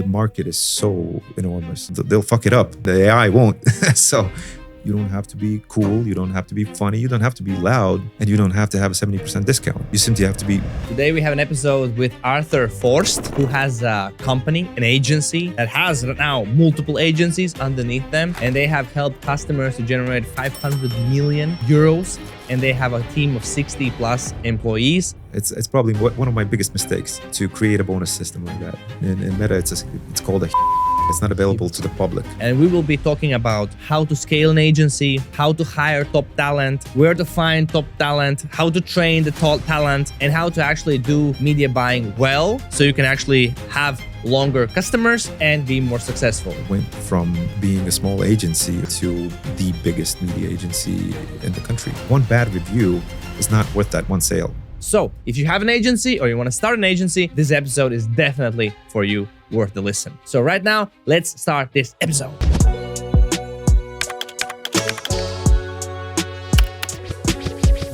the market is so enormous. They'll fuck it up. The AI won't. So you don't have to be cool. You don't have to be funny. You don't have to be loud. And you don't have to have a 70% discount. You simply have to be... Today we have an episode with Artūrs Forsts, who has a company, an agency that has right now multiple agencies underneath them. And they have helped customers to generate 500 million euros. And they have a team of 60 plus employees. It's probably one of my biggest mistakes to create a bonus system like that. In Meta, it's called a... It's not available to the public. And we will be talking about how to scale an agency, how to hire top talent, where to find top talent, how to train the top talent, and how to actually do media buying well so you can actually have longer customers and be more successful. Went from being a small agency to the biggest media agency in the country. One bad review is not worth that one sale. So if you have an agency or you want to start an agency, this episode is definitely for you, worth the listen. So right now, let's start this episode.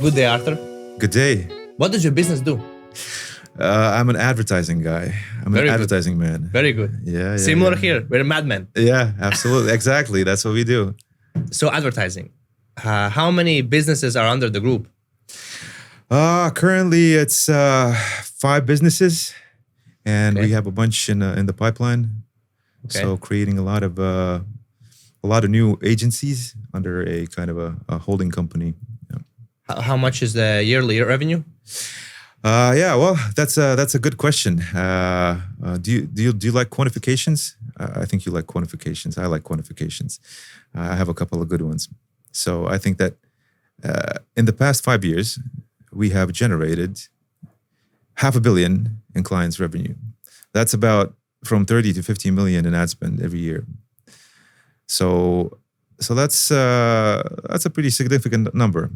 Good day, Arthur. Good day. What does your business do? I'm an advertising guy. I'm an advertising man. Very good. Yeah. Similar here. We're a madman. Yeah, absolutely. Exactly. That's what we do. So advertising. How many businesses are under the group? Currently, it's 5 businesses, and we have a bunch in the pipeline. Okay. So creating a lot of new agencies under a kind of a holding company. Yeah. How much is the yearly revenue? Well, that's a good question. Do you like quantifications? I think you like quantifications. I like quantifications. I have a couple of good ones. So I think that in the past 5 years, we have generated $500 million in clients' revenue. That's about from 30 to 50 million in ad spend every year. So that's a pretty significant number.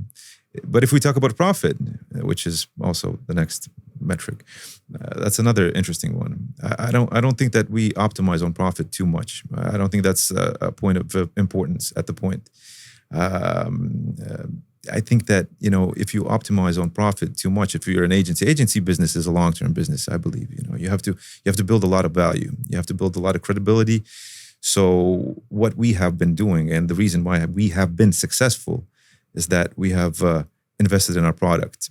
But if we talk about profit, which is also the next metric, that's another interesting one. I don't think that we optimize on profit too much. I don't think that's a point of importance at the point. I think that, if you optimize on profit too much, if you're an agency business is a long-term business, I believe. You have to build a lot of value. You have to build a lot of credibility. So what we have been doing, and the reason why we have been successful, is that we have invested in our product,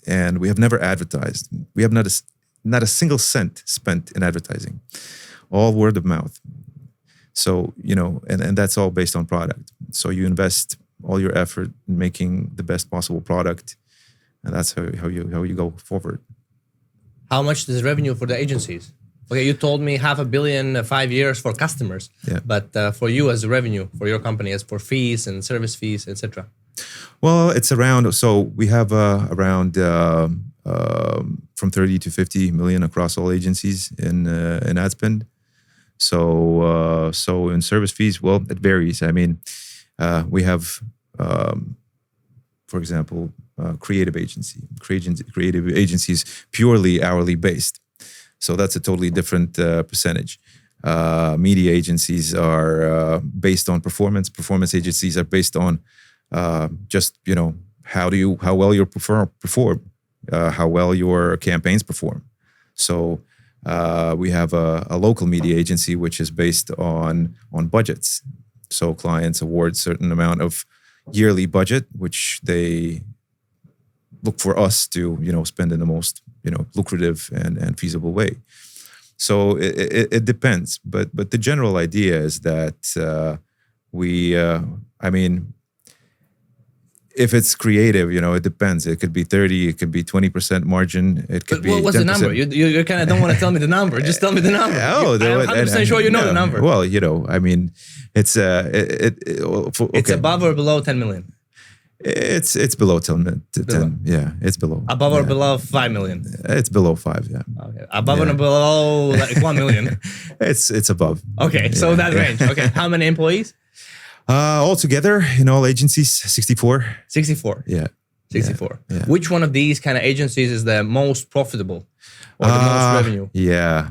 and we have never advertised. We have not a single cent spent in advertising, all word of mouth. So and that's all based on product. So you invest all your effort in making the best possible product, and that's how you go forward. How much is revenue for the agencies? Okay, you told me $500 million 5 years for customers, but for you as a revenue for your company, as for fees and service fees, etc. Well, it's around. So we have around from 30 to 50 million across all agencies in ad spend. So in service fees, well, it varies. I mean, we have, for example, creative agencies purely hourly based. So that's a totally different percentage. Media agencies are based on performance. Performance agencies are based on just how well you perform, how well your campaigns perform. So we have a local media agency which is based on budgets. So clients award certain amount of yearly budget, which they look for us to, spend in the most, lucrative and feasible way. So it depends, but the general idea is that if it's creative, it depends. It could be 30, it could be 20% margin. It could be. What was 10%. The number? You kind of don't want to tell me the number. Just tell me the number. I'm 100% sure you know the number. Well, it's It's above or below 10 million. It's below 10. Yeah, it's below. Above or below 5 million. It's below 5. Yeah. Okay. Above and below like 1 million. It's above. Okay, so that range. Okay, how many employees? Altogether, in all agencies, 64. 64? Yeah. 64. Yeah. Which one of these kind of agencies is the most profitable or the most revenue? Yeah,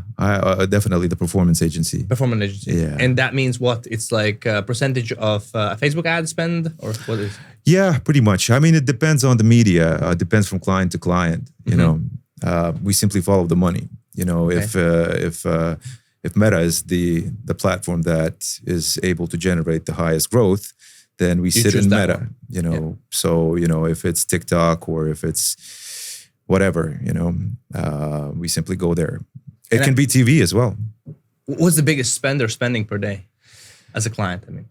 definitely the performance agency. Performance agency. Yeah. And that means what? It's like a percentage of Facebook ad spend, or what is? Yeah, pretty much. I mean, it depends on the media. It depends from client to client. We simply follow the money. If if Meta is the platform that is able to generate the highest growth, then we sit in Meta, one. you know. So, you know, if it's TikTok or if it's whatever, you know, we simply go there. It can be TV as well. What's the biggest spending per day as a client? I mean,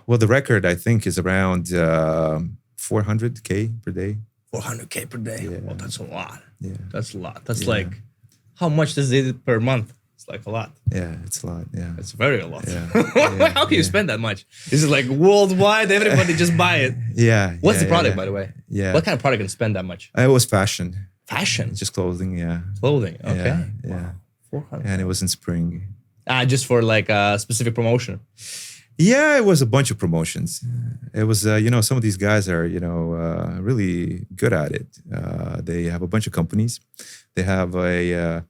well, the record I think is around 400K per day. 400K per day. Yeah. Well, that's a lot. Yeah. That's a lot. That's like, how much does it per month? It's like a lot. Yeah, it's a lot. Yeah. It's very a lot. Yeah. How can you spend that much? Is it like worldwide? Everybody just buy it. Yeah. What's the product, by the way? Yeah. What kind of product can spend that much? It was fashion. Fashion? Just clothing, yeah. Clothing, okay. Yeah. Wow. 400. And it was in spring. Just for like a specific promotion. Yeah, it was a bunch of promotions. It was, you know, some of these guys are, you know, really good at it. They have a bunch of companies. They have a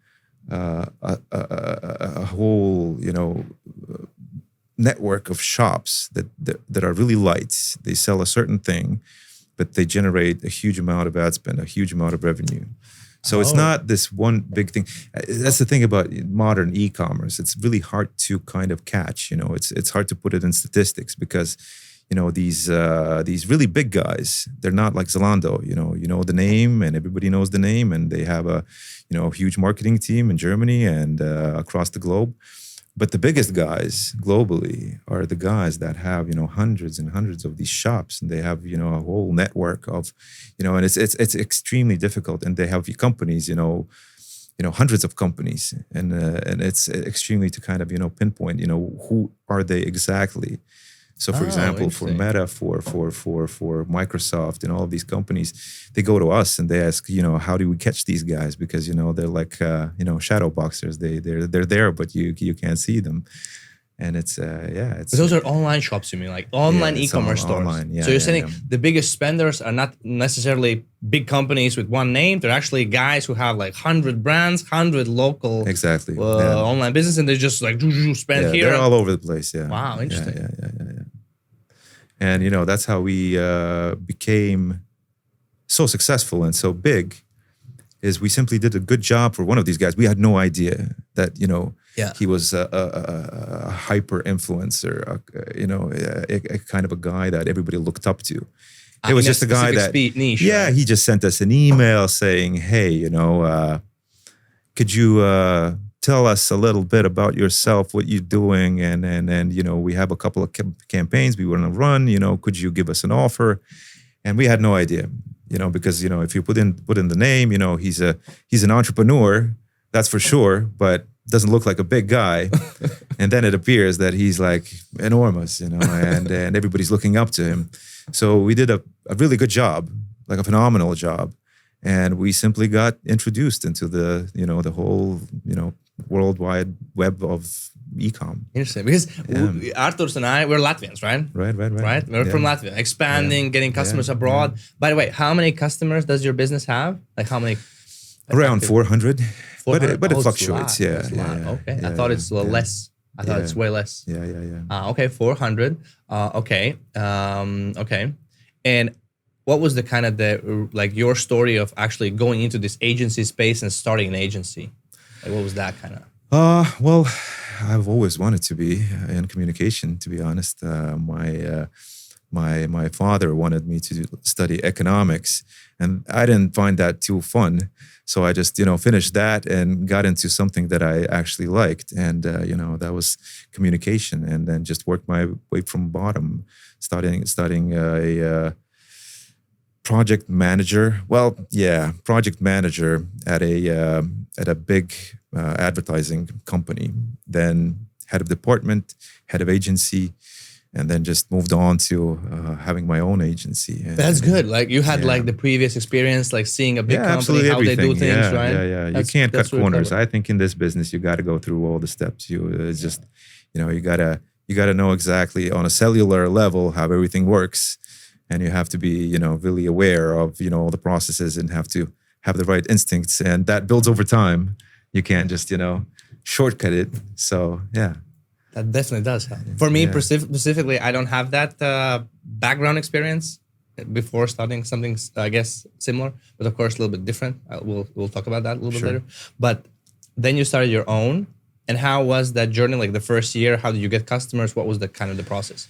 whole, you know, network of shops that are really light. They sell a certain thing, but they generate a huge amount of ad spend, a huge amount of revenue. So it's not this one big thing. That's the thing about modern e-commerce. It's really hard to kind of catch. You know, it's hard to put it in statistics because, you know, these really big guys, they're not like Zalando. You know the name and everybody knows the name, and they have a, you know, huge marketing team in Germany and across the globe. But the biggest guys globally are the guys that have, you know, hundreds and hundreds of these shops, and they have, you know, a whole network of, you know, and it's extremely difficult. And they have companies, you know, hundreds of companies, and it's extremely to kind of, you know, pinpoint, you know, who are they exactly. So, for example, for Meta, for Microsoft, and all of these companies, they go to us and they ask, you know, how do we catch these guys? Because, you know, they're like, you know, shadow boxers. They're there, but you can't see them. And it's it's. But those are online shops, you mean, like online e-commerce stores? Online, so you're saying the biggest spenders are not necessarily big companies with one name. They're actually guys who have like 100 brands, 100 local online business, and they just like spend here. They're all over the place. Yeah. Wow, interesting. Yeah. And, you know, that's how we became so successful and so big, is we simply did a good job for one of these guys. We had no idea that, you know, he was a hyper influencer, you know, a kind of a guy that everybody looked up to. It was just a guy that, niche, he just sent us an email saying, hey, you know, could you tell us a little bit about yourself, what you're doing, and you know, we have a couple of campaigns we want to run. You know, could you give us an offer? And we had no idea, you know, because, you know, if you put in the name, you know, he's an entrepreneur, that's for sure, but doesn't look like a big guy. And then it appears that he's like enormous, you know, and everybody's looking up to him. So we did a really good job, like a phenomenal job. And we simply got introduced into the, you know, the whole, you know, worldwide web of e-com. Interesting, because Artūrs and I, we're Latvians, right? Right. We're from Latvia, expanding, getting customers abroad. By the way, how many customers does your business have? Like how many? Around 400. 400? But it fluctuates. Okay, I thought it's less. I thought it's way less. Yeah. Okay, 400. Okay. And what was the kind of your story of actually going into this agency space and starting an agency? Like, what was that kind of? Well, I've always wanted to be in communication, to be honest. My father wanted me to study economics, and I didn't find that too fun. So I just, you know, finished that and got into something that I actually liked. And, you know, that was communication, and then just worked my way from bottom, studying a project manager. Project manager at a big advertising company. Then head of department, head of agency, and then just moved on to having my own agency. That's good. Like you had like the previous experience, like seeing a big company, how they do things, right? Yeah. You can't cut corners. I think in this business, you got to go through all the steps. It's just, you know, you gotta know exactly on a cellular level how everything works. And you have to be, you know, really aware of, you know, all the processes, and have to have the right instincts. And that builds over time. You can't just, you know, shortcut it. So, yeah. That definitely does help. For me specifically, I don't have that background experience before starting something, I guess, similar, but of course a little bit different. We'll talk about that a little bit later. But then you started your own. And how was that journey? Like the first year, how did you get customers? What was the kind of the process?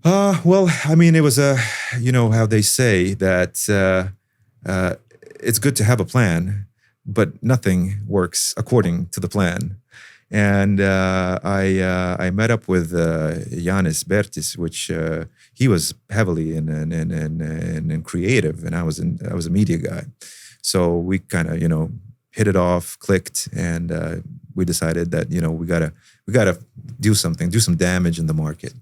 Well, I mean, it was how they say that it's good to have a plan, but nothing works according to the plan. And I met up with Jānis Bertis, which he was heavily in creative, and I was a media guy. So we kind of hit it off, clicked, and we decided that we gotta do something, do some damage in the market,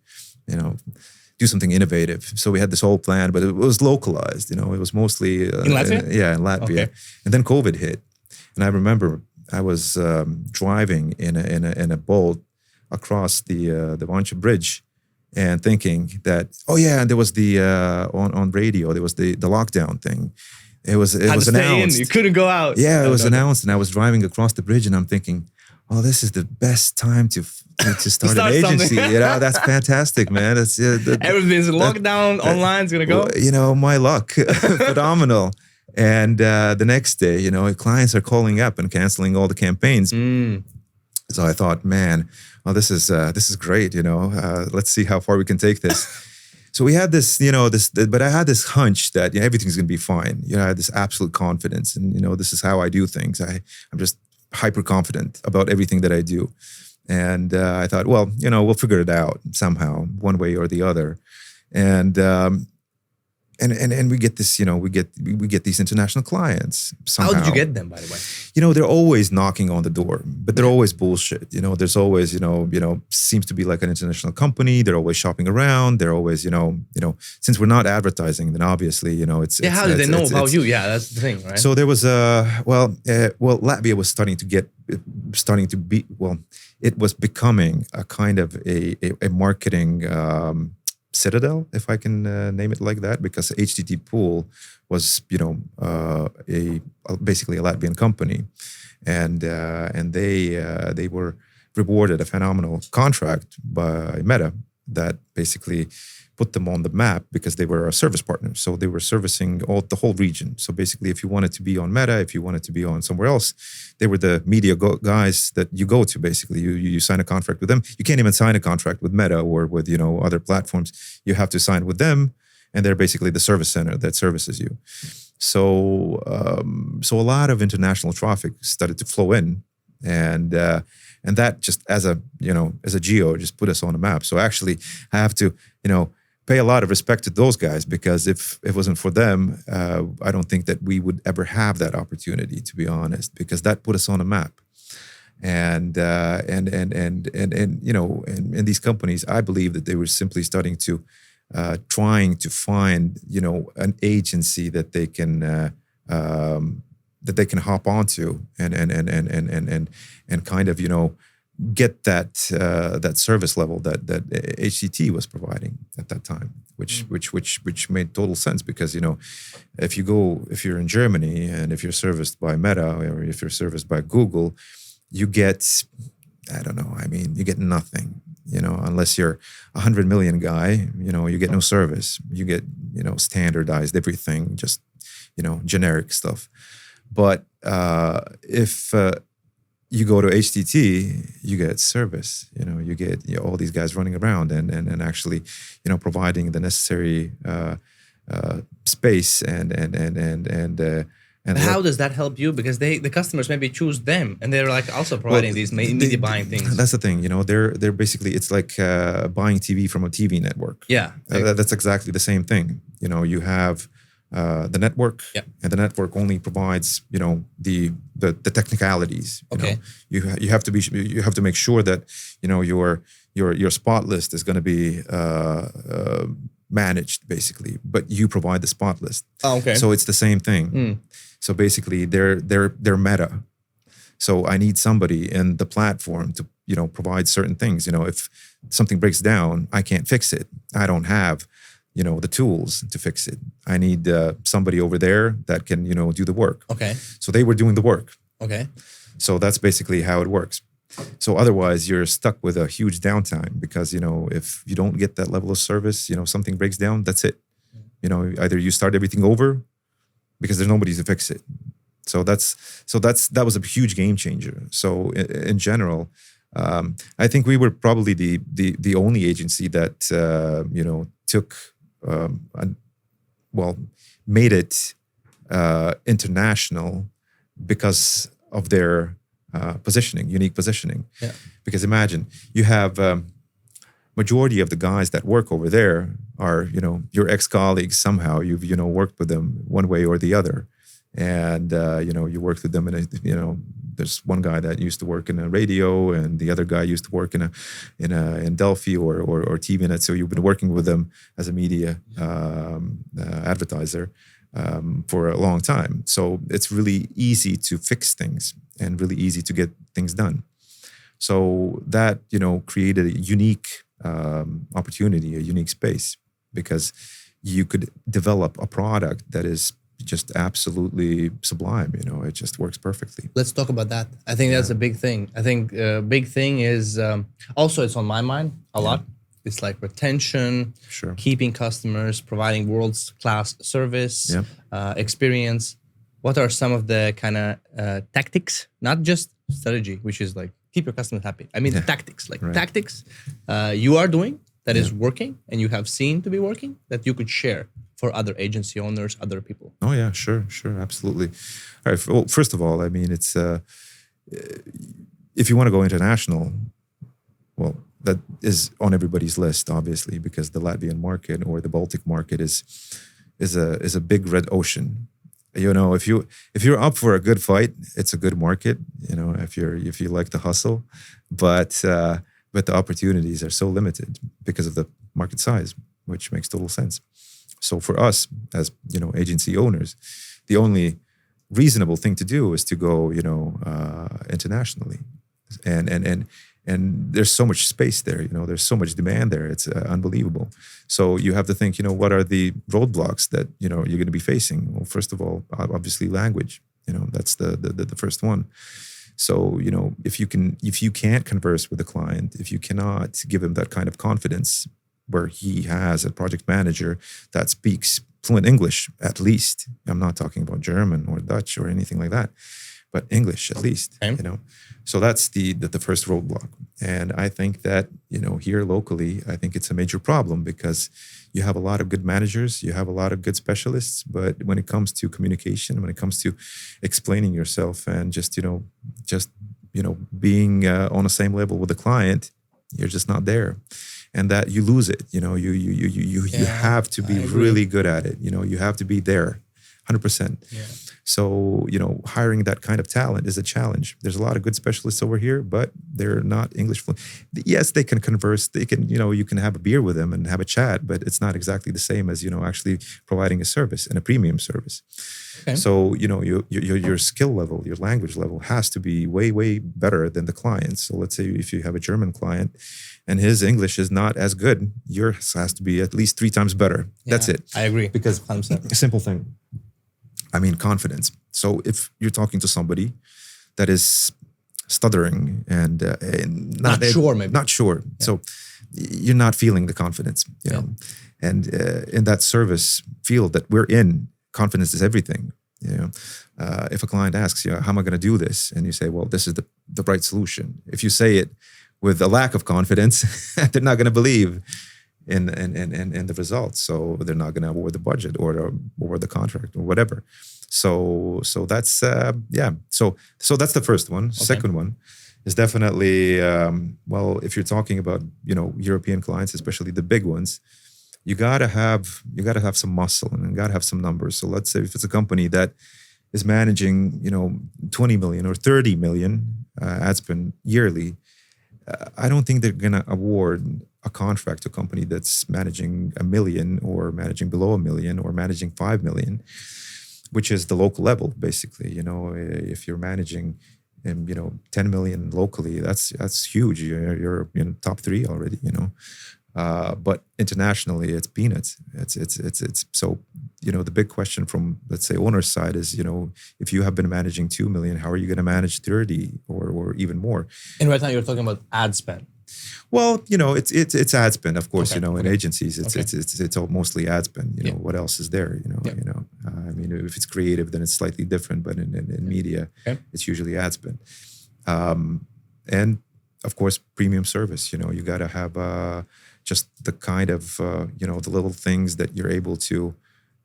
do something innovative. So we had this whole plan, but it was localized. It was mostly in Latvia. In Latvia, Okay. and then COVID hit, and I remember I was driving in a Bolt across the Vancha Bridge, and thinking that and there was the on radio there was the lockdown thing. It was announced. You couldn't go out. Yeah, it was announced, and I was driving across the bridge, and I'm thinking, oh, this is the best time to start an agency. Something. That's fantastic, man. That's Everything's lockdown. Online's gonna go. My luck, phenomenal. And the next day, clients are calling up and canceling all the campaigns. So I thought, man, this is great. Let's see how far we can take this. So we had this, but I had this hunch that everything's going to be fine. I had this absolute confidence, and this is how I do things. I'm just hyper confident about everything that I do, and I thought, well, we'll figure it out somehow, one way or the other, and we get this, we get these international clients somehow. How did you get them, by the way? They're always knocking on the door, but they're always bullshit. There's always, seems to be like an international company. They're always shopping around. They're always, since we're not advertising, then obviously, it's. Yeah, how did they know about you? Yeah, that's the thing, right? So there was Latvia was it was becoming a kind of a marketing citadel, if I can name it like that, because HTT Pool was, basically a Latvian company, and they were rewarded a phenomenal contract by Meta that basically put them on the map because they were a service partner. So they were servicing the whole region. So basically, if you wanted to be on Meta, if you wanted to be on somewhere else, they were the media guys that you go to. Basically, you sign a contract with them. You can't even sign a contract with Meta or with other platforms. You have to sign with them, and they're basically the service center that services you. So a lot of international traffic started to flow in, and that just as a geo just put us on the map. So actually, I have to pay a lot of respect to those guys, because if it wasn't for them, I don't think that we would ever have that opportunity, to be honest, because that put us on a map. And these companies, I believe that they were simply starting to trying to find an agency that they can hop onto and kind of get that service level that HTT was providing at that time, which made total sense, because if you're in Germany and if you're serviced by Meta or if you're serviced by Google, you get you get nothing, unless you're 100 million guy, you get no service, you get standardized everything, just generic stuff. But if you go to HTT, you get service. You get all these guys running around and actually, providing the necessary space and how does that help you? Because the customers maybe choose them, and they're like also providing these media buying things. That's the thing. They're basically, it's like buying TV from a TV network. Yeah, that's exactly the same thing. You have the network, and the network only provides the technicalities. Okay. You have to make sure that your spot list is going to be managed, basically, but you provide the spot list. Oh, okay. So it's the same thing. So basically, they're Meta. So I need somebody in the platform to provide certain things. If something breaks down, I can't fix it. I don't have the tools to fix it. I need somebody over there that can, do the work. Okay. So they were doing the work. Okay. So that's basically how it works. So otherwise, you're stuck with a huge downtime, because, if you don't get that level of service, something breaks down, that's it. Either you start everything over because there's nobody to fix it. So that was a huge game changer. So in general, I think we were probably the only agency that took made it international because of their positioning, unique positioning. Yeah. Because imagine you have majority of the guys that work over there are your ex-colleagues. Somehow you've worked with them one way or the other, and you worked with them in there's one guy that used to work in a radio, and the other guy used to work in Delphi or TVNet. So you've been working with them as a media advertiser for a long time. So it's really easy to fix things and really easy to get things done. So that created a unique opportunity, a unique space, because you could develop a product that is just absolutely sublime. It just works perfectly. Let's talk about that. I think that's a big thing. I think big thing is also it's on my mind a lot. It's like retention, Sure. keeping customers, providing world-class service, experience. What are some of the kind of tactics, not just strategy, which is like keep your customers happy. I mean, tactics, tactics you are doing that is working and you have seen to be working that you could share for other agency owners, other people. Oh yeah, sure, absolutely. All right. Well, first of all, I mean, it's if you want to go international, well, that is on everybody's list, obviously, because the Latvian market or the Baltic market is a big red ocean. If you're up for a good fight, it's a good market. If you like to hustle, but the opportunities are so limited because of the market size, which makes total sense. So for us as agency owners, the only reasonable thing to do is to go internationally, and there's so much space there. There's so much demand there. It's unbelievable. So you have to think, what are the roadblocks that you're going to be facing? Well, first of all, obviously language. That's the first one. So if you can't converse with the client, if you cannot give him that kind of confidence, where he has a project manager that speaks fluent English, at least. I'm not talking about German or Dutch or anything like that, but English at least. Okay. So that's the first roadblock. And I think that here locally, I think it's a major problem because you have a lot of good managers, you have a lot of good specialists, but when it comes to communication, when it comes to explaining yourself and just being on the same level with the client, you're just not there. And that you lose it. You have to be really good at it. You have to be there 100%. Yeah. So, hiring that kind of talent is a challenge. There's a lot of good specialists over here, but they're not English fluent. Yes, they can converse. They can, you can have a beer with them and have a chat, but it's not exactly the same as, actually providing a service and a premium service. Okay. So, your skill level, your language level has to be way, way better than the client. So let's say if you have a German client and his English is not as good, yours has to be at least 3 times better. Yeah, that's it. I agree. Because a simple thing. I mean, confidence. So if you're talking to somebody that is stuttering and not sure, maybe. Not sure. Yeah. So you're not feeling the confidence, know. And in that service field that we're in, confidence is everything. If a client asks you, how am I going to do this? And you say, well, this is the right solution. If you say it with a lack of confidence, they're not going to believe in the results. So they're not going to award the budget or the contract or whatever. So that's So that's the first one. Okay. Second one is definitely if you're talking about European clients, especially the big ones, you gotta have some muscle and you gotta have some numbers. So let's say if it's a company that is managing 20 million or 30 million ad spend yearly, I don't think they're gonna award a contract to a company that's managing 1 million or managing below 1 million or managing 5 million, which is the local level, basically. If you're managing 10 million locally, that's huge. You're top 3 already, but internationally it's peanuts. It's so, the big question from, let's say, owner's side is, if you have been managing 2 million, how are you going to manage 30 or even more? And right now you're talking about ad spend. Well, it's ad spend, of course. Okay. In agencies, it's all mostly ad spend. What else is there? I mean, if it's creative, then it's slightly different. But in media, it's usually ad spend. And of course, premium service. You got to have just the kind of the little things that you're able to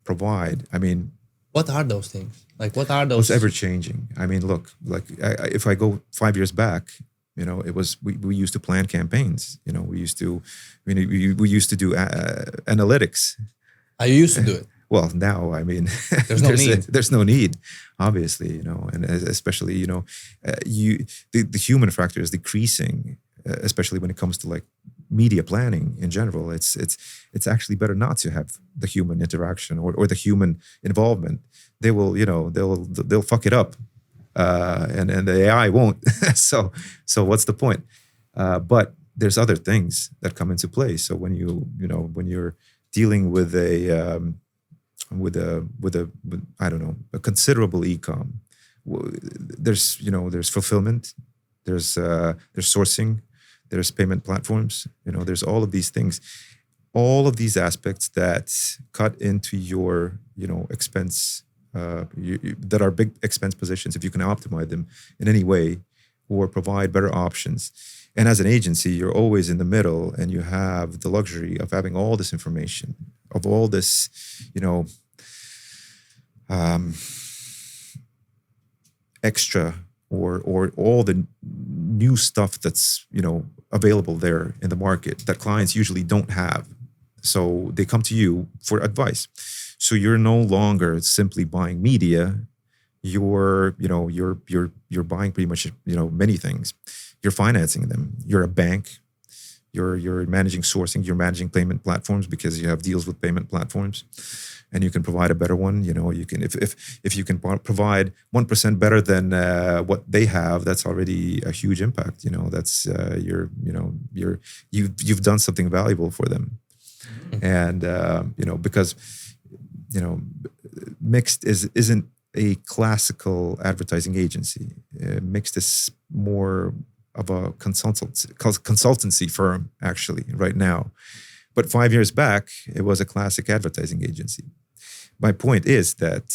provide. I mean, what are those things? Like, what are those? It's ever changing. I mean, look, like if I go 5 years back, it was we used to plan campaigns. We used to, we used to do analytics. I used to do it. Well, now, I mean, there's no need. There's no need, obviously, and especially, the human factor is decreasing, especially when it comes to like media planning in general. It's actually better not to have the human interaction or the human involvement. They will, they'll fuck it up, and the AI won't. So what's the point? But there's other things that come into play. So when you're dealing with with I don't know, a considerable e-com, there's fulfillment, there's sourcing, there's payment platforms, there's all of these things, all of these aspects that cut into your expense, that are big expense positions. If you can optimize them in any way or provide better options. And as an agency, you're always in the middle, and you have the luxury of having all this information, of all this, extra or all the new stuff that's, available there in the market that clients usually don't have. So they come to you for advice. So you're no longer simply buying media. You're buying pretty much, many things. You're financing them. You're a bank. You're managing sourcing. You're managing payment platforms because you have deals with payment platforms, and you can provide a better one. You can if you can provide 1% better than what they have, that's already a huge impact. That's you've done something valuable for them, and because Mixed isn't a classical advertising agency. Mixed is more of a consultancy firm, actually, right now. But 5 years back, it was a classic advertising agency. My point is that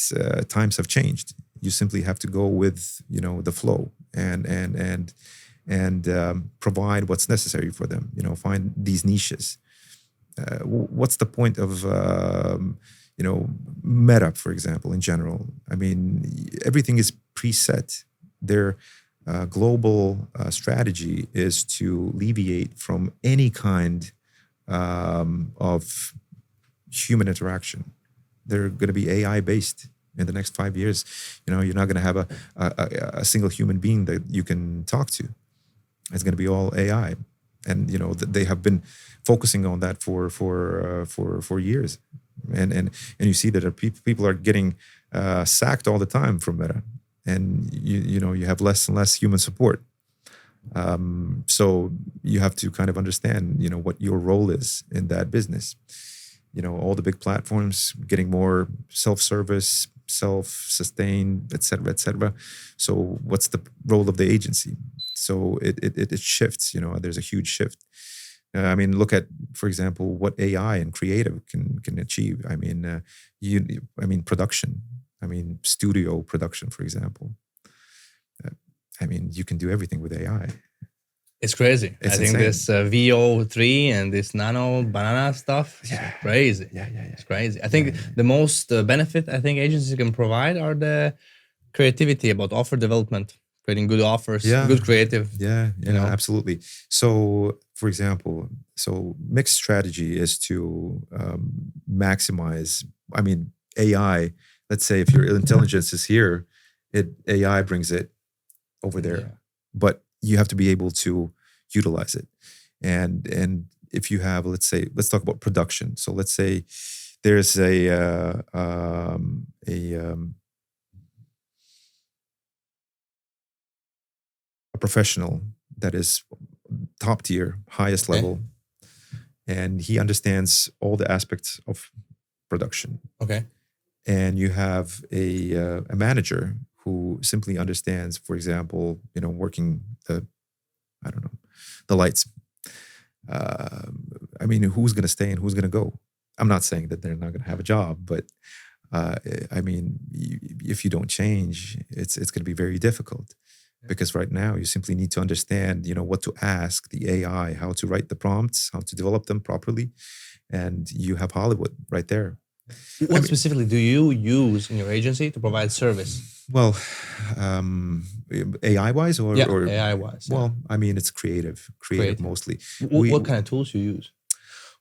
times have changed. You simply have to go with the flow and provide what's necessary for them. Find these niches. What's the point of Meta, for example, in general? I mean, everything is preset. Their global strategy is to alleviate from any kind of human interaction. They're going to be AI based in the next 5 years. You're not going to have a single human being that you can talk to. It's going to be all AI, and they have been focusing on that for years, and you see that people are getting sacked all the time from Meta, and you have less and less human support. So you have to kind of understand what your role is in that business. All the big platforms getting more self-service, self-sustained, et cetera, et cetera. So what's the role of the agency? So it shifts. There's a huge shift. I mean, look at, for example, what AI and creative can achieve. I mean, production. I mean, studio production, for example. I mean, you can do everything with AI. It's crazy. It's I think insane. this VO3 and this nano banana stuff is crazy. Yeah. It's crazy. I think the most benefit I think agencies can provide are the creativity about offer development, creating good offers, good creative. Yeah, absolutely. So, for example, Mixed strategy is to maximize. I mean, AI. Let's say if your intelligence is here, AI brings it over there, but you have to be able to utilize it. And if you have, let's talk about production. So let's say there's a professional that is top tier, highest level, and he understands all the aspects of production. Okay. And you have a manager who simply understands, for example, working the lights. I mean, who's going to stay and who's going to go? I'm not saying that they're not going to have a job, but I mean, if you don't change, it's going to be very difficult. Because right now you simply need to understand, what to ask the AI, how to write the prompts, how to develop them properly, and you have Hollywood right there. What specifically do you use in your agency to provide service? Well, AI wise or AI wise. Well, I mean, it's creative mostly. What kind of tools you use?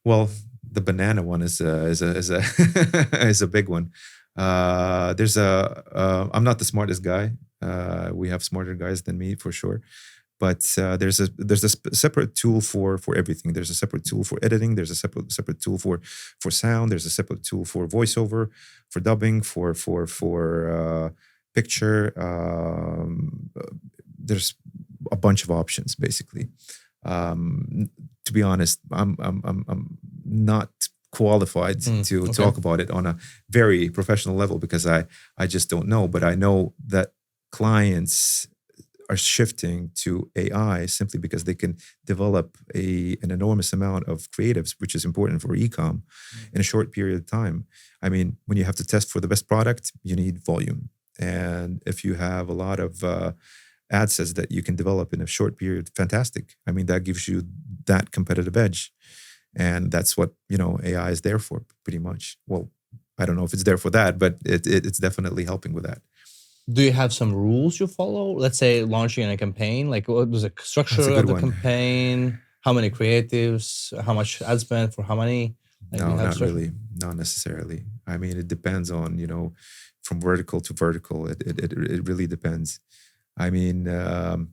Well, the banana one is a is a big one. There's I'm not the smartest guy. We have smarter guys than me for sure. But there's a separate tool for everything. There's a separate tool for editing. There's a separate tool for sound. There's a separate tool for voiceover, for dubbing, for picture. There's a bunch of options basically. To be honest, I'm not qualified to talk about it on a very professional level because I just don't know. But I know that clients are shifting to AI simply because they can develop an enormous amount of creatives, which is important for e-com in a short period of time. I mean, when you have to test for the best product, you need volume. And if you have a lot of ad sets that you can develop in a short period, fantastic. I mean, that gives you that competitive edge. And that's what, AI is there for pretty much. Well, I don't know if it's there for that, but it's definitely helping with that. Do you have some rules you follow? Let's say launching a campaign, like what was the structure of the campaign? How many creatives? How much ad spend for how many? No, not really. Not necessarily. I mean, it depends on, from vertical to vertical. It really depends. I mean, and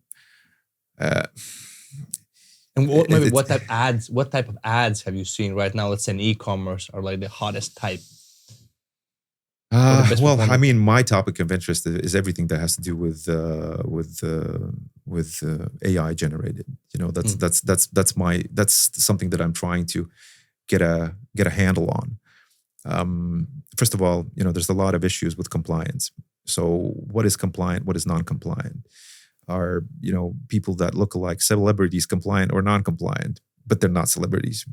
what type of ads have you seen right now? Let's say in e-commerce are like the hottest type. Well, I mean, my topic of interest is everything that has to do with AI generated. That's something that I'm trying to get a handle on. First of all, there's a lot of issues with compliance. So, what is compliant? What is non-compliant? Are people that look like celebrities compliant or non-compliant? But they're not celebrities.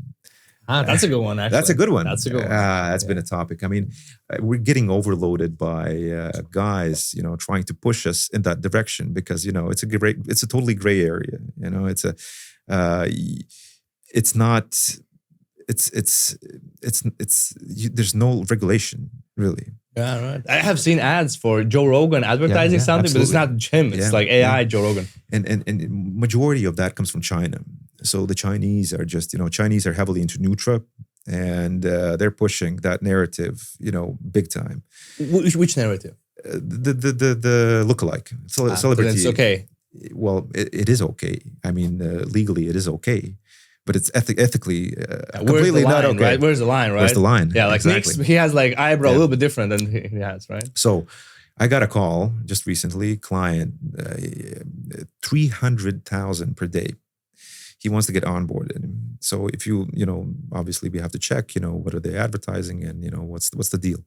That's a good one, actually. That's a good one. That's a good one. That's been a topic. I mean, we're getting overloaded by guys, trying to push us in that direction because, it's a totally gray area. There's no regulation really. Yeah, right. I have seen ads for Joe Rogan advertising something, absolutely. But it's not him. It's like AI Joe Rogan. And majority of that comes from China. So the Chinese are just, Chinese are heavily into Nutra, and they're pushing that narrative, big time. Which narrative? The lookalike celebrity. It's okay. Well, it is okay. I mean, legally it is okay, but it's ethically completely not okay. Right? Where's the line? Right? Where's the line? Yeah, like exactly. He has like eyebrow a little bit different than he has, right? So I got a call just recently, client, 300,000 per day. He wants to get onboarded. So if obviously we have to check, what are they advertising and, what's the deal?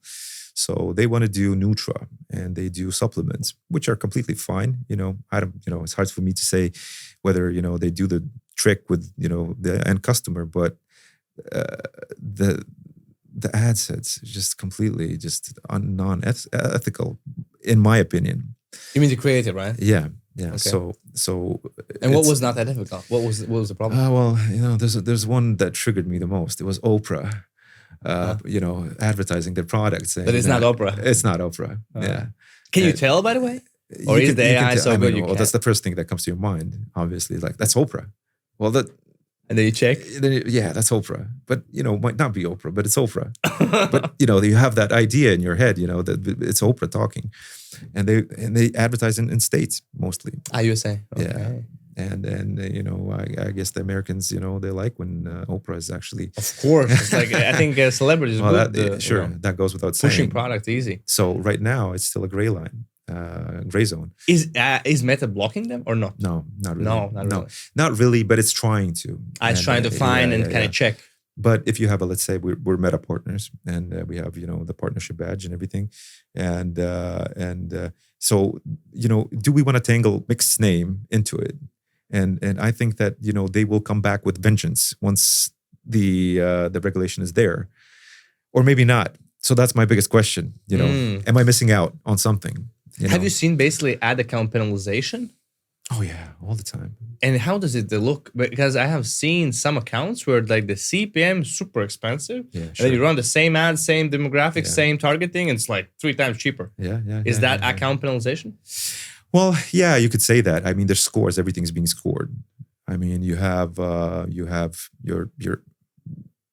So they want to do Nutra and they do supplements, which are completely fine. I don't, it's hard for me to say whether, they do the trick with, the end customer, but the ad sets just completely non-ethical, in my opinion. You mean the creative, right? Yeah. Yeah. Okay. So. And what was not that difficult? What was the problem? Well, there's one that triggered me the most. It was Oprah. Advertising their products. But it's not Oprah. It's not Oprah. Yeah. Can you tell, by the way? Or is the AI so good you can't? That's the first thing that comes to your mind, obviously. Like, that's Oprah. Well, and then you check? Yeah, that's Oprah. But, might not be Oprah, but it's Oprah. But, you have that idea in your head, that it's Oprah talking. And they advertise in states mostly. USA. Okay. Yeah. And I guess the Americans, they like when Oprah is actually... Of course. It's like, I think celebrities... Well, that goes without saying. Pushing product easy. So right now, it's still a gray line, gray zone. Is Meta blocking them or not? No, not really. No, not really. Not really, but it's trying to. It's trying to find and kind of check. But if you have let's say we're Meta partners and we have, the partnership badge and everything. And so, do we want to tangle mixed name into it? And I think that, they will come back with vengeance once the regulation is there, or maybe not. So that's my biggest question. Am I missing out on something? Have you seen basically ad account penalization? Oh yeah, all the time. And how does it look? Because I have seen some accounts where like the CPM is super expensive, Yeah, and then you sure. run the same ads, same demographics, Yeah. same targeting, and it's like 3 times cheaper. Yeah, yeah. Is yeah, that yeah, account penalization? Well, yeah, you could say that. I mean, there's scores. Everything's being scored. I mean, you have your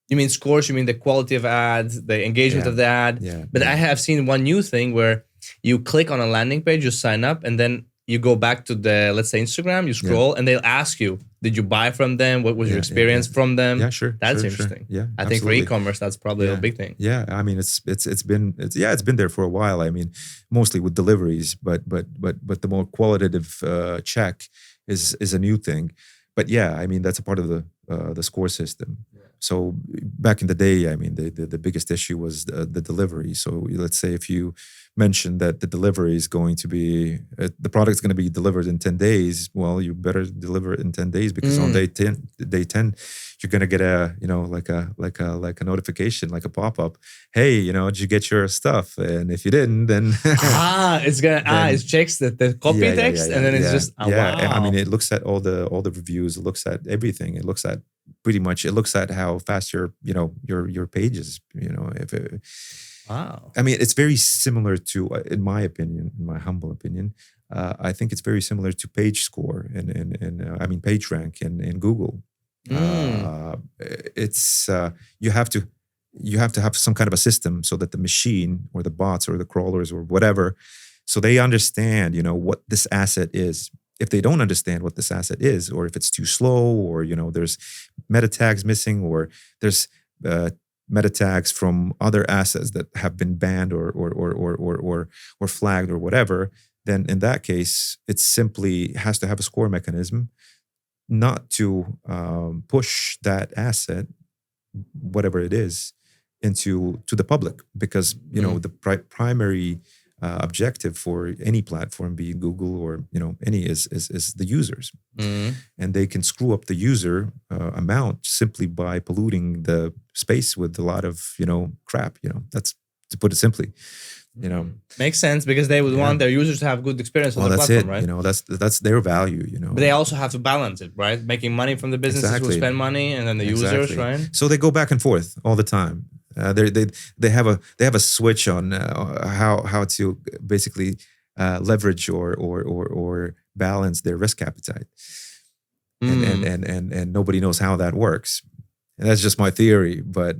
You mean scores? You mean the quality of ads, the engagement Yeah. of the ad? Yeah, But yeah. I have seen one new thing where you click on a landing page, you sign up, and then you go back to the, let's say, Instagram, you scroll, and they'll ask you, did you buy from them? What was your experience from them? Yeah, sure. That's sure, interesting. Sure. Yeah, I think for absolutely. e-commerce, that's probably a big thing. Yeah, I mean, it's been there for a while. I mean, mostly with deliveries, but the more qualitative check is a new thing. But yeah, I mean, that's a part of the score system. So back in the day, I mean, the biggest issue was the delivery. So let's say if you mentioned that the delivery is going to be, the product's going to be delivered in 10 days, well, you better deliver it in 10 days because on day 10, you're going to get a, like a notification, like a pop-up. Hey, did you get your stuff? And if you didn't, then it checks the copy text, and then it's just wow. I mean, it looks at all the reviews, it looks at everything, it looks at pretty much, it looks at how fast your pages, wow. I mean, it's very similar to, in my opinion, in my humble opinion, I think it's very similar to page score and I mean page rank in Google. It's you have to have some kind of a system so that the machine or the bots or the crawlers or whatever, so they understand what this asset is. If they don't understand what this asset is, or if it's too slow, or there's meta tags missing, or there's meta tags from other assets that have been banned or flagged or whatever, then in that case, it simply has to have a score mechanism, not to push that asset, whatever it is, to the public, because the primary objective for any platform, be it Google or any, is the users, and they can screw up the user amount simply by polluting the space with a lot of crap. That's, to put it simply. Makes sense, because they would want their users to have good experience on the platform, right? That's their value. But they also have to balance it, right? Making money from the businesses who spend money, and then the users, right? So they go back and forth all the time. They have a switch on how to basically leverage or balance their risk appetite, and nobody knows how that works. And that's just my theory, but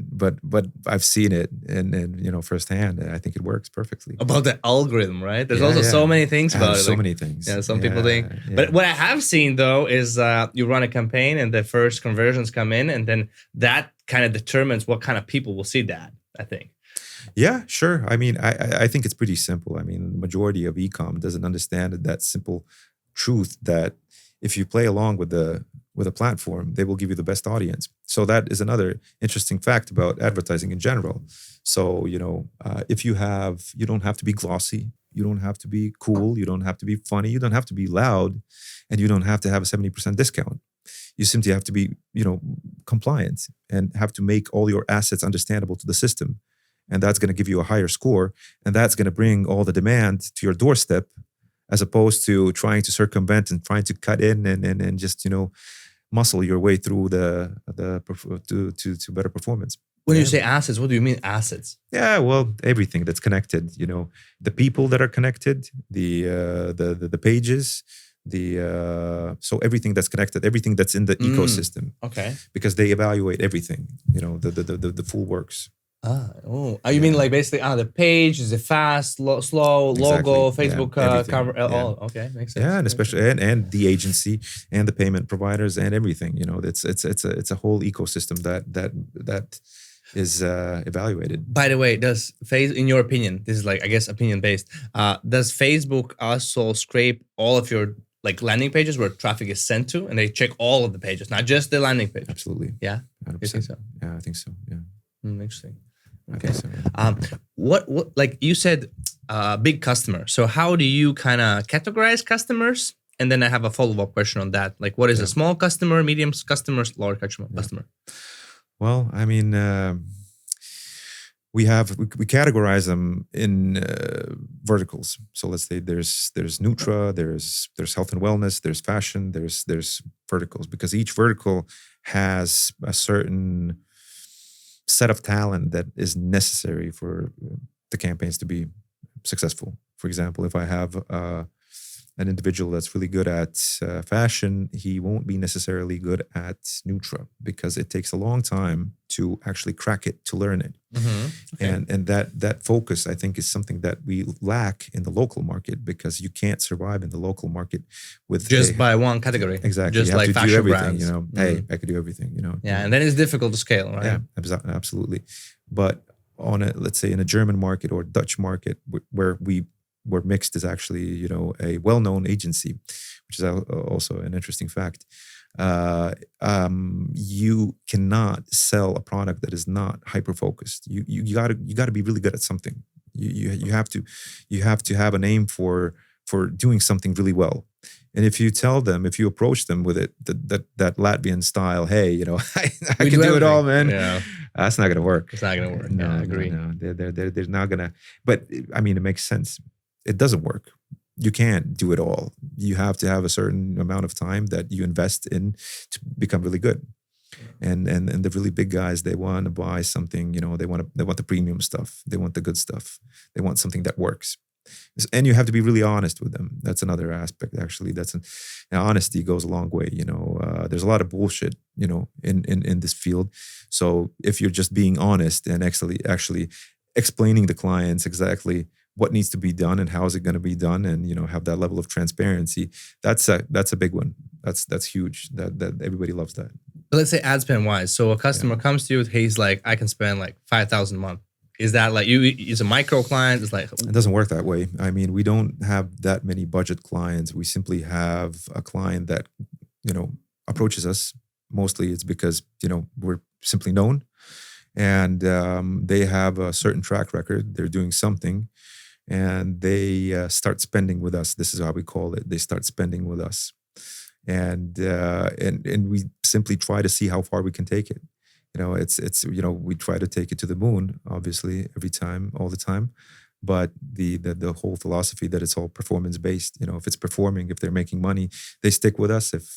I've seen it and firsthand. And I think it works perfectly. About the algorithm, right? There's also so many things about it. So many things. Yeah, some people think. Yeah. But what I have seen though is you run a campaign and the first conversions come in, and then that kind of determines what kind of people will see that, I think. Yeah, sure. I mean, I think it's pretty simple. I mean, the majority of e-com doesn't understand that simple truth that if you play along with a platform, they will give you the best audience. So that is another interesting fact about advertising in general. So, if you don't have to be glossy, you don't have to be cool, you don't have to be funny, you don't have to be loud, and you don't have to have a 70% discount. You simply have to be, compliant and have to make all your assets understandable to the system. And that's going to give you a higher score. And that's going to bring all the demand to your doorstep, as opposed to trying to circumvent and trying to cut in and just, muscle your way through to better performance. When you say assets, what do you mean assets? Yeah, well, everything that's connected, the people that are connected, the pages, so everything that's connected, everything that's in the ecosystem. Okay. Because they evaluate everything, the full works. You mean like basically the page, is it fast, slow, logo, Facebook cover? Okay, makes sense. Yeah, and especially and the agency and the payment providers and everything. It's a whole ecosystem that is evaluated. By the way, in your opinion, this is like, I guess, opinion based, does Facebook also scrape all of your like landing pages where traffic is sent to, and they check all of the pages, not just the landing page? Absolutely. Yeah. 100%. You think so? Yeah, I think so. Yeah. Interesting. Okay. So, yeah. What like you said, big customer. So how do you kind of categorize customers? And then I have a follow-up question on that. Like, what is a small customer, medium customer, large customer? Well, I mean, we categorize them in verticals. So let's say there's Nutra, there's health and wellness, there's fashion, there's verticals, because each vertical has a certain set of talent that is necessary for the campaigns to be successful. For example, if I have an individual that's really good at fashion, he won't be necessarily good at Nutra, because it takes a long time to actually crack it, to learn it. Okay. And that focus, I think, is something that we lack in the local market, because you can't survive in the local market with just by one category. Exactly. Just you have like to fashion do everything, brands. you know. Hey, I could do everything, you know. Yeah, and then it's difficult to scale, right? Yeah, absolutely. But on let's say in a German market or Dutch market, where Mixed is actually, you know, a well-known agency, which is also an interesting fact. You cannot sell a product that is not hyper-focused. You gotta be really good at something. You have to have a name for doing something really well. And if you approach them with it, that Latvian style, hey, you know, I can do it all, man. Yeah. That's not gonna work. It's not gonna work. No, Yeah, I agree. No. They're not gonna. But I mean, it makes sense. It doesn't work. You can't do it all. You have to have a certain amount of time that you invest in to become really good. And the really big guys, they want to buy something, you know, they want the premium stuff. They want the good stuff. They want something that works. And you have to be really honest with them. That's another aspect, actually. Honesty goes a long way. You know, there's a lot of bullshit, you know, in this field. So if you're just being honest and actually explaining to clients exactly what needs to be done and how is it going to be done, and, you know, have that level of transparency, that's a big one. That's huge. That everybody loves that. But let's say ad spend wise. So a customer comes to you, he's like, I can spend like 5,000 a month. Is that like it's a micro client? It's like, it doesn't work that way. I mean, we don't have that many budget clients. We simply have a client that, you know, approaches us. Mostly it's because, you know, we're simply known, and they have a certain track record. They're doing something, and they start spending with us. This is how we call it. They start spending with us, and we simply try to see how far we can take it. You know, it's you know, we try to take it to the moon, obviously, every time, all the time. But the whole philosophy that it's all performance based. You know, if it's performing, if they're making money, they stick with us. If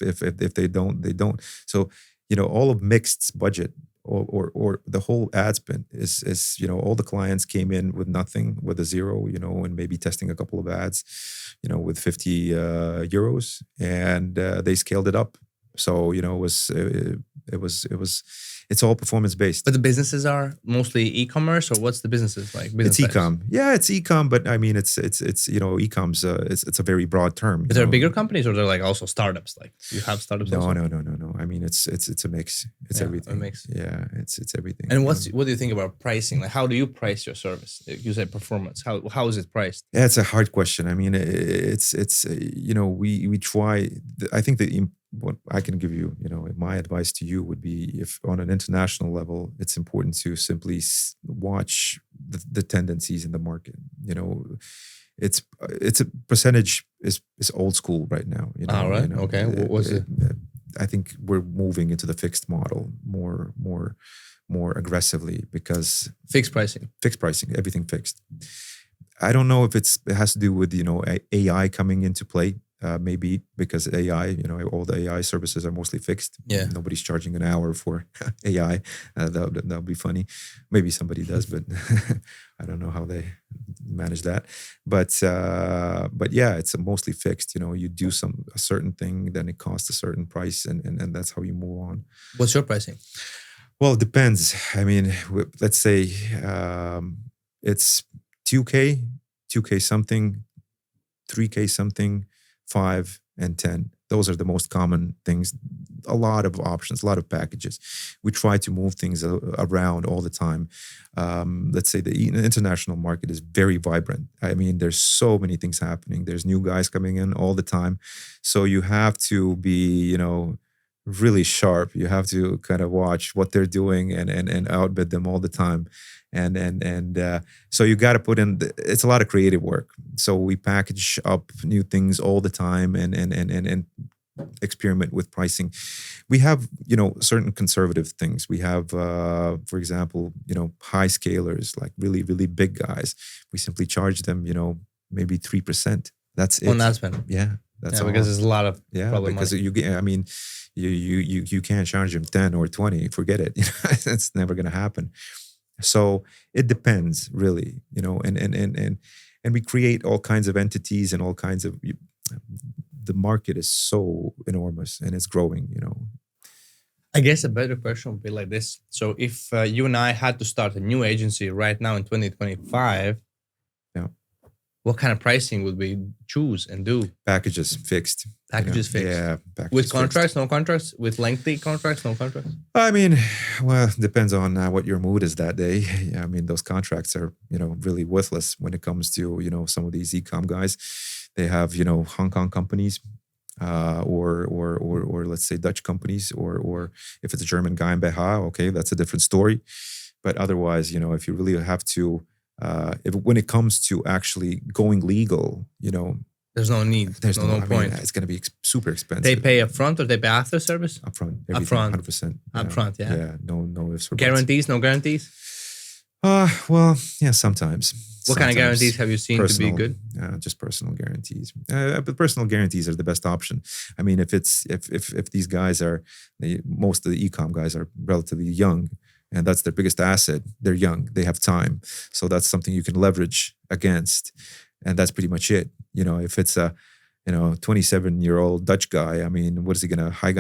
they don't, they don't. So, you know, all of Mixed's budget or the whole ad spend is, you know, all the clients came in with nothing, with a zero, you know, and maybe testing a couple of ads, you know, with 50 euros, and they scaled it up. So, you know, it's all performance based. But the businesses are mostly e-commerce, or what's the businesses like? It's e-com. Yeah, it's e-com, but I mean, it's you know, e-com's it's a very broad term. Is there bigger companies, or they're like also startups? Like you have startups? No, also? No. I mean, it's a mix. It's everything. A mix. Yeah, it's everything. And what do you think about pricing? Like, how do you price your service? You said performance. How is it priced? Yeah, it's a hard question. I mean, it's you know, we try. I think what I can give you, you know, my advice to you would be, if on an international level, it's important to simply watch the tendencies in the market. You know, it's a percentage is old school right now. You know, all right. You know, okay. What was it? I think we're moving into the fixed model more aggressively, because Fixed pricing, everything fixed. I don't know if it has to do with, you know, AI coming into play. Maybe because AI, you know, all the AI services are mostly fixed. Yeah. Nobody's charging an hour for AI. That would be funny. Maybe somebody does, but I don't know how they manage that. But yeah, it's mostly fixed. You know, you do a certain thing, then it costs a certain price, and that's how you move on. What's your pricing? Well, it depends. I mean, let's say it's 2K something, 3K something, 5 and 10. Those are the most common things. A lot of options, a lot of packages. We try to move things around all the time. Let's say the international market is very vibrant. I mean, there's so many things happening. There's new guys coming in all the time. So you have to be, you know, really sharp. You have to kind of watch what they're doing and outbid them all the time. And so you got to put in. It's a lot of creative work. So we package up new things all the time and experiment with pricing. We have, certain conservative things. We have, for example, high scalers, like really, really big guys. We simply charge them, maybe 3%. That's it. On ad spend. Yeah, that's all. Because there's a lot of because money. you get, I mean, you can't charge them 10 or 20. Forget it. It's never going to happen. So it depends, really. And we create all kinds of entities and all kinds of. The market is so enormous and it's growing. I guess a better question would be like this. So if you and I had to start a new agency right now in 2025, what kind of pricing would we choose and do? Packages fixed. Packages fixed. Yeah. Packages with contracts, fixed. No contracts? With lengthy contracts, no contracts? I mean, well, depends on what your mood is that day. I mean, those contracts are, really worthless when it comes to, some of these e-com guys. They have, Hong Kong companies, or let's say Dutch companies, or if it's a German guy in Beha, okay, that's a different story. But otherwise, if you really have to, when it comes to actually going legal, there's no need. There's no point. It's going to be super expensive. They pay upfront or they pay after service? Upfront. Everything, upfront. 100%. Upfront, yeah. Yeah, no ifs or buts. Guarantees, no guarantees? Well, yeah, sometimes. What kind of guarantees have you seen personal, to be good? Just personal guarantees. But personal guarantees are the best option. I mean, if these guys are, most of the e-com guys are relatively young, and that's their biggest asset. They're young. They have time. So that's something you can leverage against. And that's pretty much it. If it's a, 27-year-old Dutch guy, I mean, what is he going to hide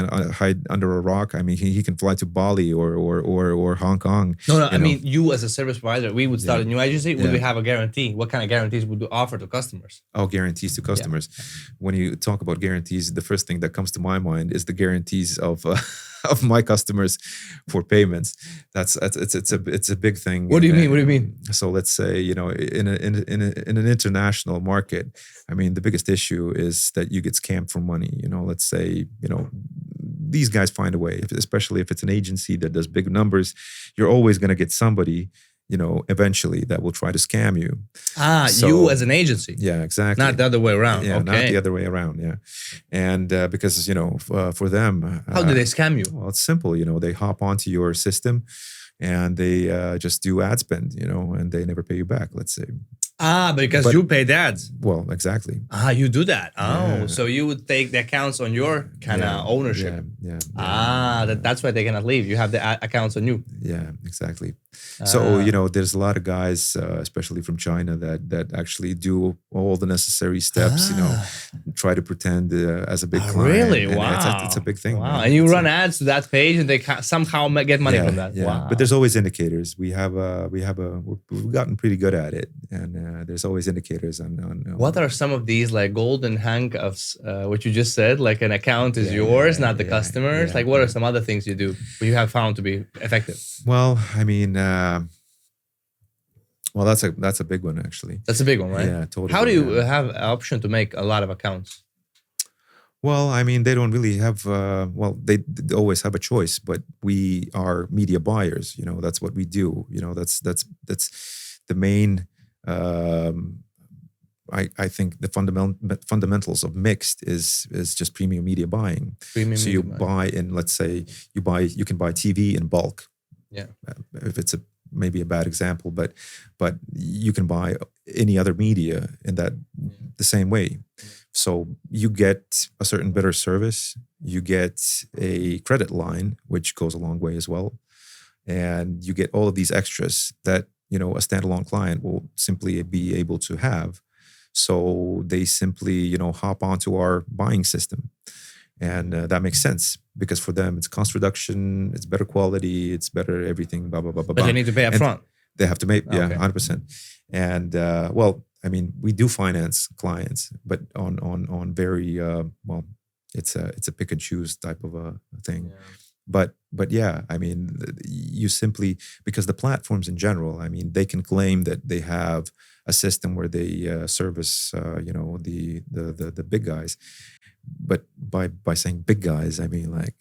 under a rock? I mean, he can fly to Bali or Hong Kong. No, I mean, you as a service provider, we would start a new agency. Would Yeah. we have a guarantee? What kind of guarantees would you offer to customers? Oh, guarantees to customers. When you talk about guarantees, the first thing that comes to my mind is the guarantees of my customers for payments. It's a big thing. What do you mean? What do you mean? So let's say, in an international market, I mean, the biggest issue is that you get scammed for money. Let's say, these guys find a way, especially if it's an agency that does big numbers, you're always going to get somebody, eventually that will try to scam you. You as an agency. Yeah, exactly. Not the other way around. Yeah, Okay. not the other way around. Yeah. And because, for them. How do they scam you? Well, it's simple. They hop onto your system and they just do ad spend, and they never pay you back, let's say. Because you pay ads. Well, exactly. You do that. Yeah. So you would take the accounts on your kind of ownership. Yeah. That's why they cannot leave. You have the accounts on you. Yeah, exactly. So, there's a lot of guys, especially from China, that actually do all the necessary steps, try to pretend as a big client. Really? And Wow. It's a big thing. Wow. Man. And you It's run ads to that page and they somehow get money from that. Yeah. Wow. But there's always indicators. We've gotten pretty good at it. And there's always indicators on what are some of these like golden handcuffs, what you just said, like an account is yours, not the customers? Like what are some other things you do what you have found to be effective? Well, I mean, that's a big one, actually. That's a big one, right? Yeah, totally. How do you have an option to make a lot of accounts? Well, I mean, they don't really have, they always have a choice, but we are media buyers, that's what we do. That's the main, I think the fundamentals of mixed is just premium media buying. So you buy in, let's say you can buy TV in bulk. Yeah. If it's maybe a bad example, but you can buy any other media in that the same way. So you get a certain better service, you get a credit line, which goes a long way as well. And you get all of these extras that, a standalone client will simply be able to have. So they simply, hop onto our buying system. And that makes sense because for them, it's cost reduction, it's better quality, it's better everything, blah, blah, blah, blah. But they need to pay up front. They have to make, Okay. 100%. And I mean, we do finance clients, but on very, it's a pick and choose type of a thing. Yeah. But yeah, I mean, you simply, because the platforms in general, I mean, they can claim that they have a system where they service, the big guys. But by saying big guys, I mean like,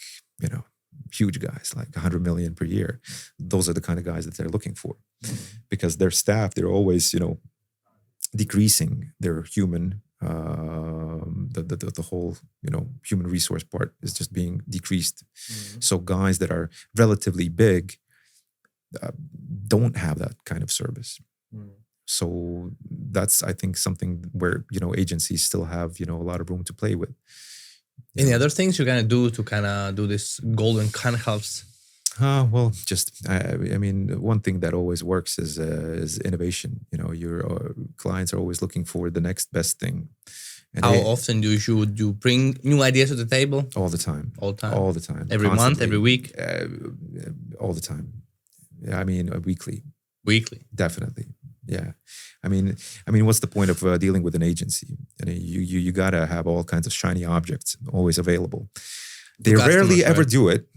huge guys, like 100 million per year. Those are the kind of guys that they're looking for. Because their staff, they're always, decreasing their human the whole human resource part is just being decreased. So guys that are relatively big don't have that kind of service. So that's, I think, something where agencies still have a lot of room to play with. Any other things you're gonna do to kind of do this golden handcuffs? Well, just I mean, one thing that always works is innovation. Your clients are always looking for the next best thing. And How often do you bring new ideas to the table? All the time. All the time. All the time. Every month, every week. All the time. Yeah, I mean, weekly. Weekly. Definitely. Yeah. I mean, what's the point of dealing with an agency? You gotta have all kinds of shiny objects always available. They rarely ever do it.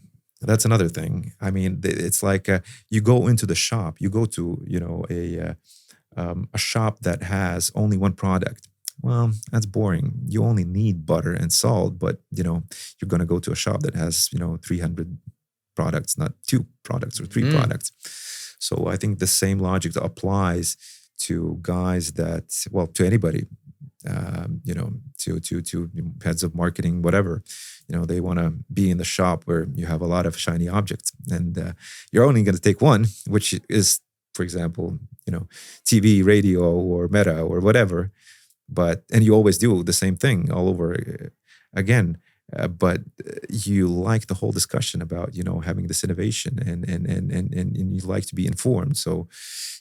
That's another thing. I mean, it's like you go into the shop. You go to a shop that has only one product. Well, that's boring. You only need butter and salt, but you're going to go to a shop that has 300 products, not 2 products or 3 products. So I think the same logic applies to guys to anybody, to heads of marketing, whatever. They want to be in the shop where you have a lot of shiny objects, and you're only going to take one, which is, for example, TV, radio, or Meta, or whatever. And you always do the same thing all over again. But you like the whole discussion about having this innovation, and you like to be informed. So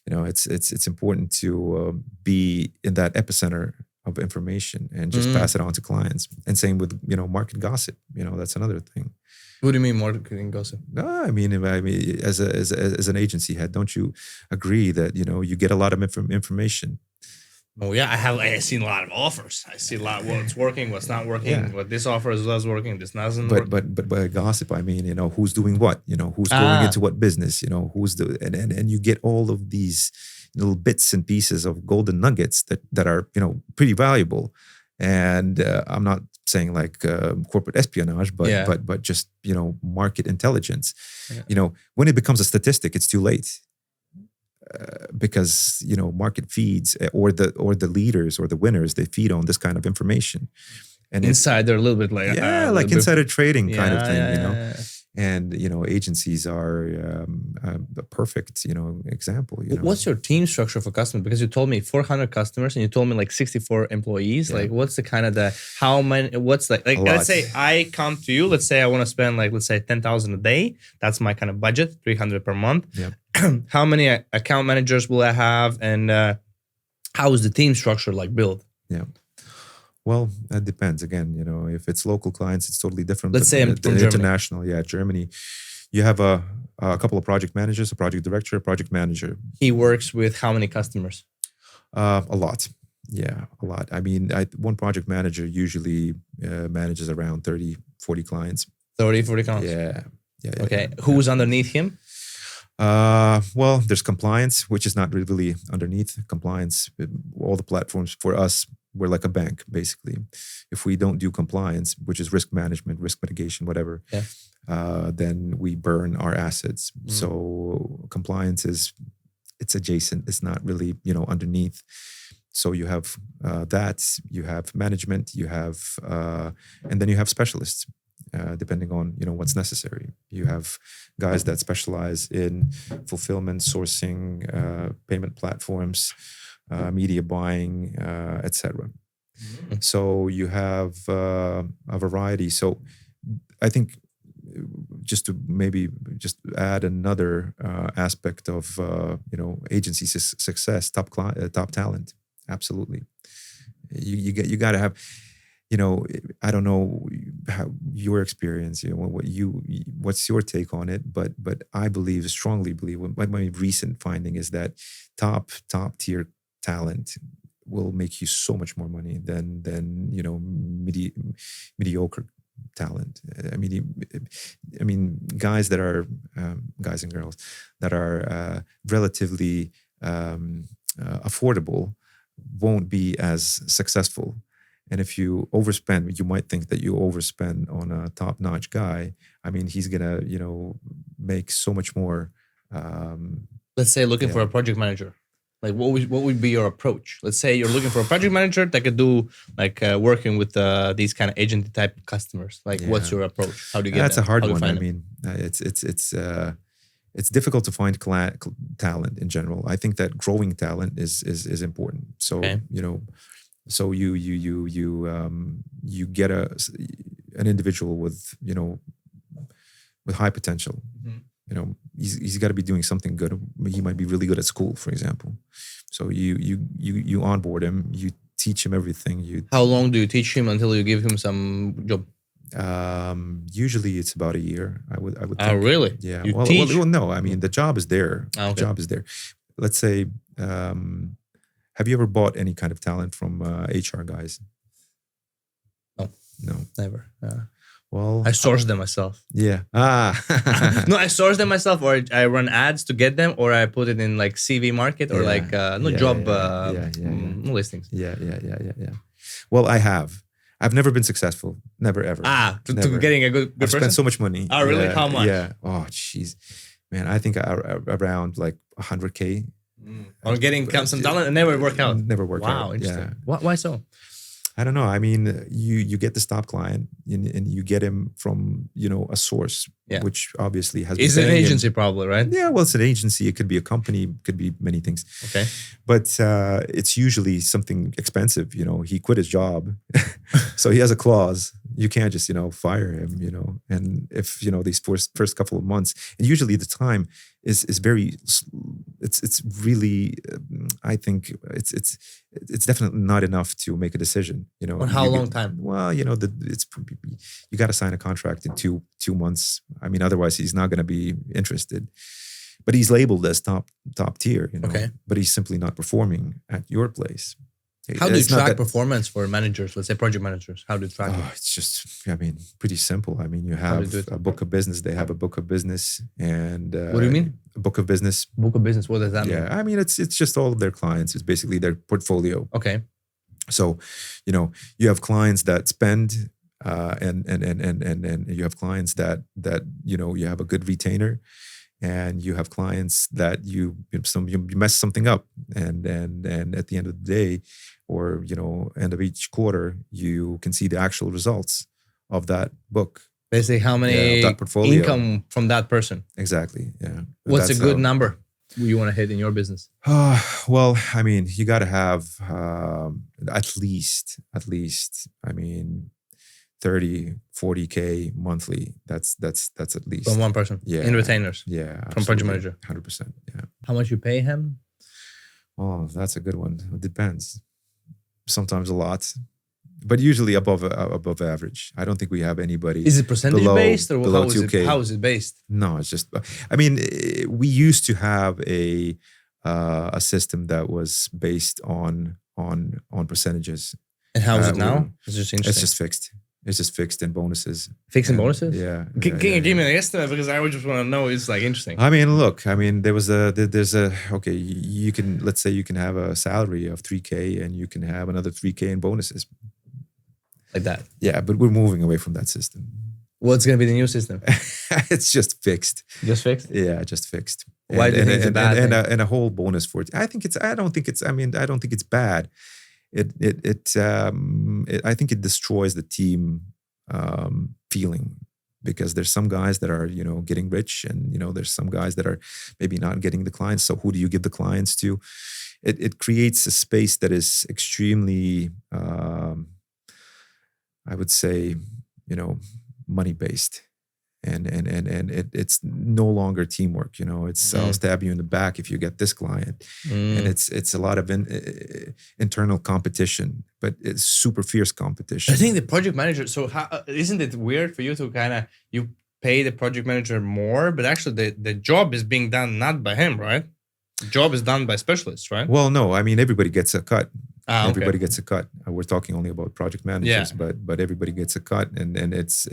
it's important to be in that epicenter of information and just pass it on to clients. And same with market gossip. That's another thing. What do you mean marketing gossip? No, I mean, as an agency head, don't you agree that you get a lot of information? Oh yeah, I've seen a lot of offers. I see a lot what's working, what's not working, what this offer is working, this doesn't work. But by gossip, I mean who's doing what, who's going into what business, who's and you get all of these little bits and pieces of golden nuggets that are pretty valuable. And I'm not saying like corporate espionage, but just market intelligence. Yeah. When it becomes a statistic, it's too late. Because market feeds or the leaders or the winners, they feed on this kind of information, and insider a little bit like like insider trading kind of thing, Yeah. And agencies are a perfect example. What's your team structure for customers? Because you told me 400 customers and you told me like 64 employees. Yeah. Like what's the kind of how many? What's like let's say I come to you. Let's say I want to spend let's say 10,000 a day. That's my kind of budget, 300 per month. Yeah. How many account managers will I have, and how is the team structure built? Yeah. Well, that depends. Again, if it's local clients, it's totally different. Let's say I'm from international, Germany. You have a couple of project managers, a project director, a project manager. He works with how many customers? A lot. Yeah, a lot. I mean, one project manager usually manages around 30, 40 clients. 30, 40 clients? Yeah. Okay. Who's underneath him? Well, there's compliance, which is not really underneath compliance. All the platforms for us, we're like a bank, basically. If we don't do compliance, which is risk management, risk mitigation, whatever, then we burn our assets. So compliance it's adjacent. It's not really, underneath. So you have that, you have management, you have, and then you have specialists. Depending on what's necessary. You have guys that specialize in fulfillment, sourcing, payment platforms, media buying, etc. So you have a variety. So I think just to maybe just add another aspect of agency success, top talent. Absolutely, you got to have. I don't know how your experience, what's your take on it, but I strongly believe, my recent finding is that top tier talent will make you so much more money than mediocre talent. I mean, guys that are guys and girls that are relatively affordable won't be as successful. And if you overspend, you might think that you overspend on a top-notch guy. I mean, he's gonna, make so much more. Let's say looking for a project manager. Like what would be your approach? Let's say you're looking for a project manager that could do like working with these kind of agency type customers. Like, what's your approach? How do you get That's them? a hard How do you one. find I them? mean, it's difficult to find talent in general. I think that growing talent is important. So Okay. so you get an individual with with high potential. Mhm. He's got to be doing something good. He might be really good at school, for example. So you onboard him, you teach him everything. How long do you teach him until you give him some job? Usually it's about a year. I would Oh, think. really? Yeah. You Well, teach? no. I mean, the job is there. Ah, okay. The job is there. Let's say, have you ever bought any kind of talent from HR guys? No. No. Never. Well, I source them myself. yeah. No, I source them myself, or I run ads to get them, or I put it in like CV market, or Yeah. like job listings. Yeah. Well, I have. I've never been successful. Never ever. To Never. getting a good I've person. spent so much money. Oh, really? Yeah, How much? Yeah. Oh, jeez, man. I think around like 100K. Or getting some talent and never work out. Never worked out. Wow, interesting. Yeah. Why so? I don't know. I mean, you get the stop client and you get him from a source, Yeah. which obviously has. It's been an paying him. agency probably, right? Yeah, well, it's an agency. It could be a company. It could be many things. Okay. But it's usually something expensive. He quit his job, so he has a clause. You can't just fire him. And if these first couple of months, and usually the time is very. It's really. I think it's definitely not enough to make a decision. On how long time? Well, it's you got to sign a contract in 2 months. I mean, otherwise he's not going to be interested. But he's labeled as top tier, Okay. But he's simply not performing at your place. How do you It's not track that- performance for managers? Let's say project managers. How do you track it? Oh, it's just, pretty simple. I mean, you How do you have do it? a book of business. They have a book of business, and What do you mean? A book of business. Book of business. What does that mean? Yeah, I mean, it's just all of their clients. It's basically their portfolio. Okay. So, you have clients that spend, and you have clients that you have a good retainer, and you have clients that you mess something up, and at the end of the day, or end of each quarter, you can see the actual results of that book. Basically, how many that portfolio. income from that person? Exactly. Yeah. What's a That's good how- number you want to hit in your business? Well, I mean, you got to have at least, I mean, 30, 40K monthly. That's at least. From one person? Yeah. In retainers? Yeah. From project absolutely. manager? 100%. Yeah. How much you pay him? Oh, that's a good one. It depends. Sometimes a lot, but usually above average. I don't think we have anybody. Is it percentage below- based or below how is 2K. it? How is it based? No, it's just. I mean, we used to have a system that was based on percentages. And how is it now? we- It's just interesting. It's just fixed. It's just fixed in bonuses. Fixing And- bonuses? Yeah. Can yeah, you give me yeah. an estimate? Because I would just want to know. It's like interesting. I mean, look. I mean, there's a okay. You can, let's say you can have a salary of 3K and you can have another 3K in bonuses. Like that. Yeah, but we're moving away from that system. What's going to be the new system? It's just fixed. Just fixed? Yeah, just fixed. Why do you think it's a bad thing? And a whole bonus for it. I don't think it's bad. I think it destroys the team feeling, because there's some guys that are getting rich, and there's some guys that are maybe not getting the clients. So who do you give the clients to? It creates a space that is extremely, I would say, money based. And it's no longer teamwork. It's I'll stab you in the back if you get this client, and it's a lot of internal competition, but it's super fierce competition. I think the project manager. So isn't it weird for you to you pay the project manager more, but actually the job is being done not by him, right? The job is done by specialists, right? Well, no, I mean everybody gets a cut. Okay. Everybody gets a cut. We're talking only about project managers, but everybody gets a cut, and it's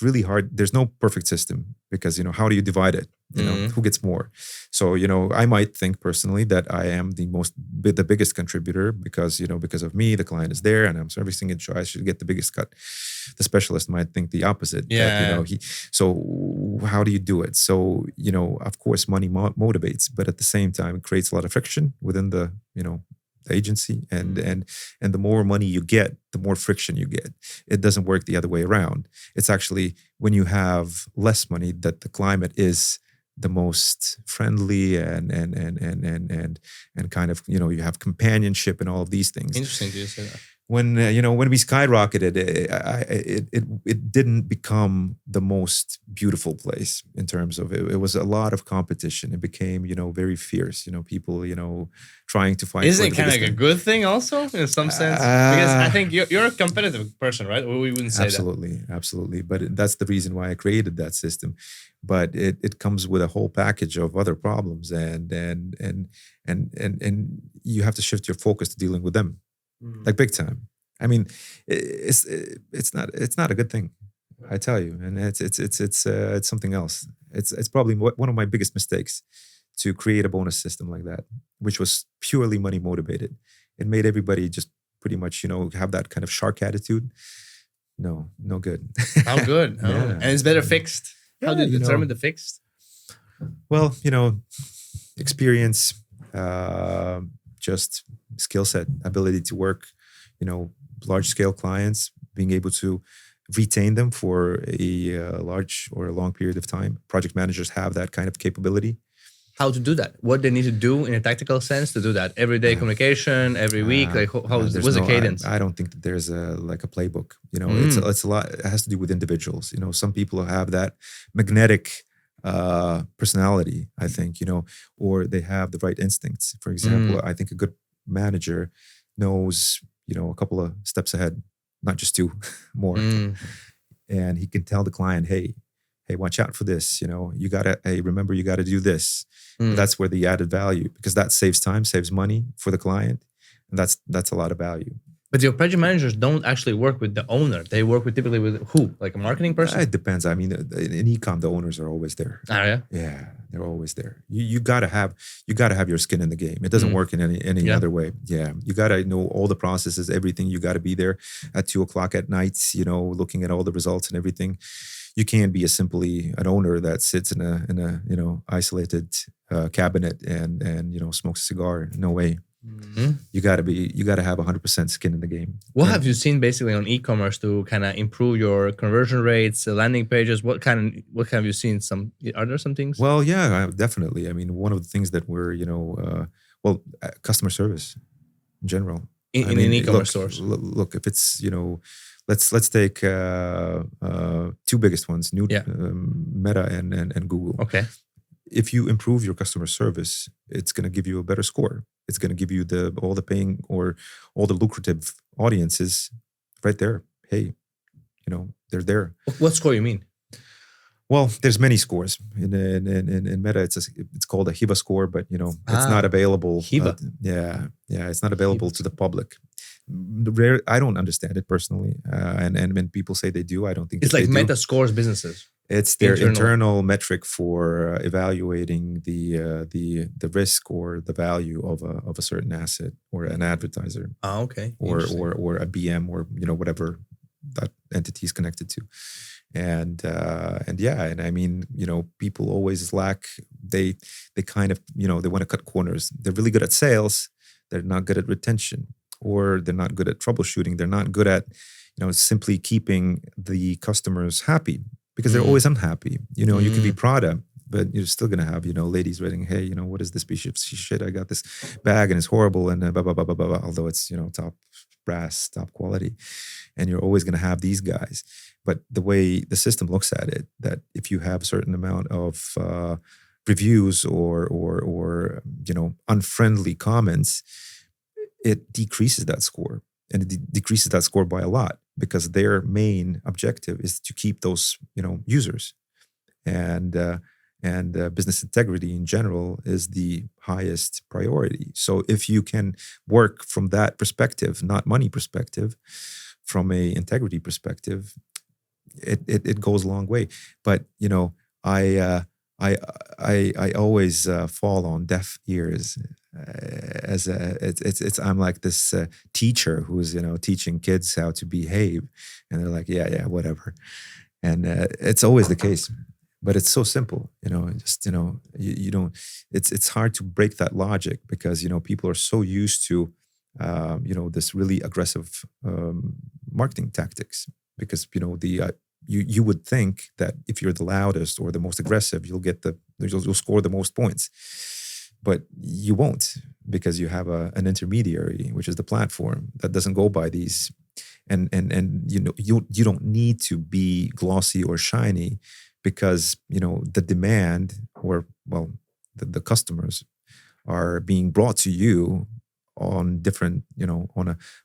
really hard. There's no perfect system, because how do you divide it? Who gets more? So, I might think personally that I am the biggest contributor because of me, the client is there and I'm servicing it, so I should get the biggest cut. The specialist might think the opposite. Yeah. So how do you do it? So, of course, money motivates, but at the same time, it creates a lot of friction within the agency, and the more money you get, the more friction you get. It doesn't work the other way around. It's actually when you have less money that the climate is the most friendly and kind of you have companionship and all of these things. Interesting to say that. When we skyrocketed, it didn't become the most beautiful place in terms of it. It was a lot of competition. It became very fierce. People trying to find. Isn't it kind of like a good thing also in some sense? Because I think you're a competitive person, right? Or we wouldn't say absolutely. But that's the reason why I created that system. But it comes with a whole package of other problems, and you have to shift your focus to dealing with them. Like big time. I mean, it's not a good thing, I tell you, and it's something else. It's probably one of my biggest mistakes to create a bonus system like that, which was purely money motivated. It made everybody just pretty much have that kind of shark attitude. No good. How good? Yeah. And it's better fixed. How do you determine the fixed? Well, experience. Just skill set, ability to work, large scale clients, being able to retain them for a large or a long period of time. Project managers have that kind of capability. How to do that? What they need to do in a tactical sense to do that? Everyday communication, every week? Like what's the cadence? I don't think that there's a playbook. It's a lot. It has to do with individuals. Some people have that magnetic personality, I think, or they have the right instincts. For example, I think a good manager knows, a couple of steps ahead, not just two, more. And he can tell the client, hey, watch out for this. Remember, you got to do this. That's where the added value, because that saves time, saves money for the client. And that's a lot of value. But your project managers don't actually work with the owner. They work typically with who? Like a marketing person? It depends. I mean, in e-com, the owners are always there. Oh yeah? Yeah, they're always there. You gotta have your skin in the game. It doesn't work in any other way. Yeah, you gotta know all the processes, everything. You gotta be there at 2:00 at night. Looking at all the results and everything. You can't be simply an owner that sits in a isolated cabinet and smokes a cigar. No way. You gotta have 100% skin in the game. What have you seen basically on e-commerce to kind of improve your conversion rates, landing pages? What have you seen? Are there some things? Well, yeah, definitely. I mean, one of the things that we're customer service in general. In e-commerce stores. Look, if it's let's take two biggest ones, Meta and Google. Okay. If you improve your customer service, it's going to give you a better score. It's going to give you all the paying or all the lucrative audiences right there. Hey, they're there. What score you mean? Well, there's many scores in Meta. It's called a HIVA score, but it's not available. HIVA. It's not available to the public. I don't understand it personally, and when people say they do, I don't think it's like Meta scores businesses. It's their internal metric for evaluating the risk or the value of a certain asset or an advertiser. Oh, okay. Or a BM or whatever that entity is connected to. And I mean, people always lack. They kind of they want to cut corners. They're really good at sales. They're not good at retention, or they're not good at troubleshooting. They're not good at simply keeping the customers happy. Because they're always unhappy. You can be Prada, but you're still going to have, ladies writing, hey, what is this piece of shit? I got this bag and it's horrible and blah, blah, blah, blah, blah, blah. Although it's, top brass, top quality. And you're always going to have these guys. But the way the system looks at it, that if you have a certain amount of reviews or unfriendly comments, it decreases that score. And it decreases that score by a lot, because their main objective is to keep those, users, and business integrity in general is the highest priority. So if you can work from that perspective, not money perspective, from a integrity perspective, it goes a long way. But I always fall on deaf ears. I'm like this teacher who's teaching kids how to behave, and they're like, yeah, whatever, and it's always the case. But it's so simple, just you don't. It's hard to break that logic because people are so used to this really aggressive marketing tactics because you would think that if you're the loudest or the most aggressive, you'll score the most points, but you won't because you have an intermediary, which is the platform that doesn't go by these, and you don't need to be glossy or shiny because the demand or the customers are being brought to you on different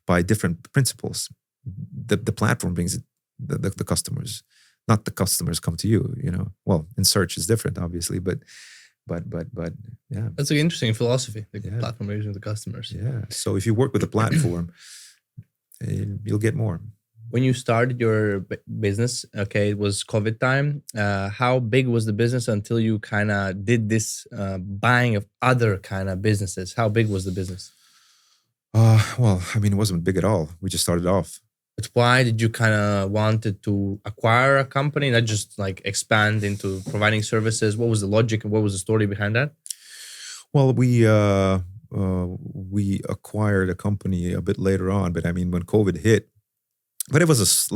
by different principles. The platform brings it. The customers, not the customers come to you. Well, in search is different, obviously, but yeah, that's an interesting philosophy. The platform raising the customers. Yeah. So if you work with a platform, you'll get more. When you started your business, okay, it was COVID time. How big was the business until you kind of did this buying of other kind of businesses? How big was the business? Well, I mean, it wasn't big at all. We just started off. But why did you kind of wanted to acquire a company, not just like expand into providing services? What was the logic and what was the story behind that? Well, we acquired a company a bit later on, but I mean, when COVID hit, but it was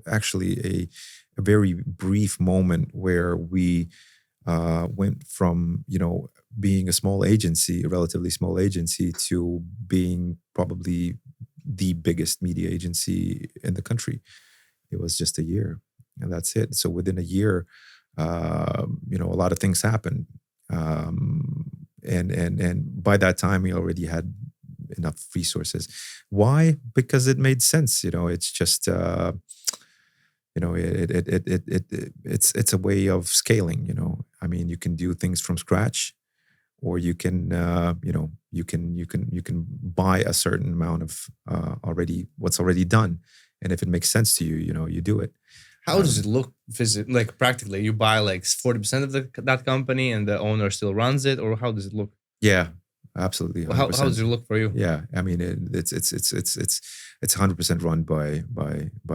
actually a very brief moment where we went from being a small agency, a relatively small agency, to being probably the biggest media agency in the country. It was just a year, and that's it. So within a year, a lot of things happened, and by that time we already had enough resources. Why? Because it made sense. It's just it's a way of scaling. I mean, you can do things from scratch, or you can you can buy a certain amount of what's already done, and if it makes sense to you, you do it. How does it look physically, like practically? You buy like 40% of that company, and the owner still runs it, or how does it look? Yeah, absolutely. Well, how does it look for you? Yeah, I mean, it's 100% run by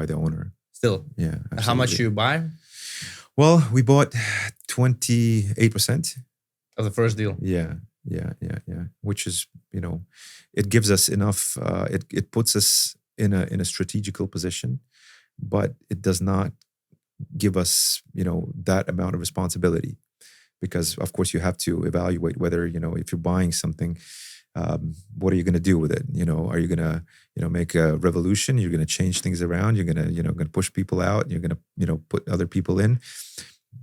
the owner. Still, yeah. Absolutely. How much do you buy? Well, we bought 28%. Of the first deal. Yeah. Which is, it gives us enough. It puts us in a strategical position, but it does not give us, that amount of responsibility, because of course you have to evaluate whether, if you're buying something, what are you going to do with it? Are you going to, make a revolution? You're going to change things around. You're going to, going to push people out. You're going to, put other people in.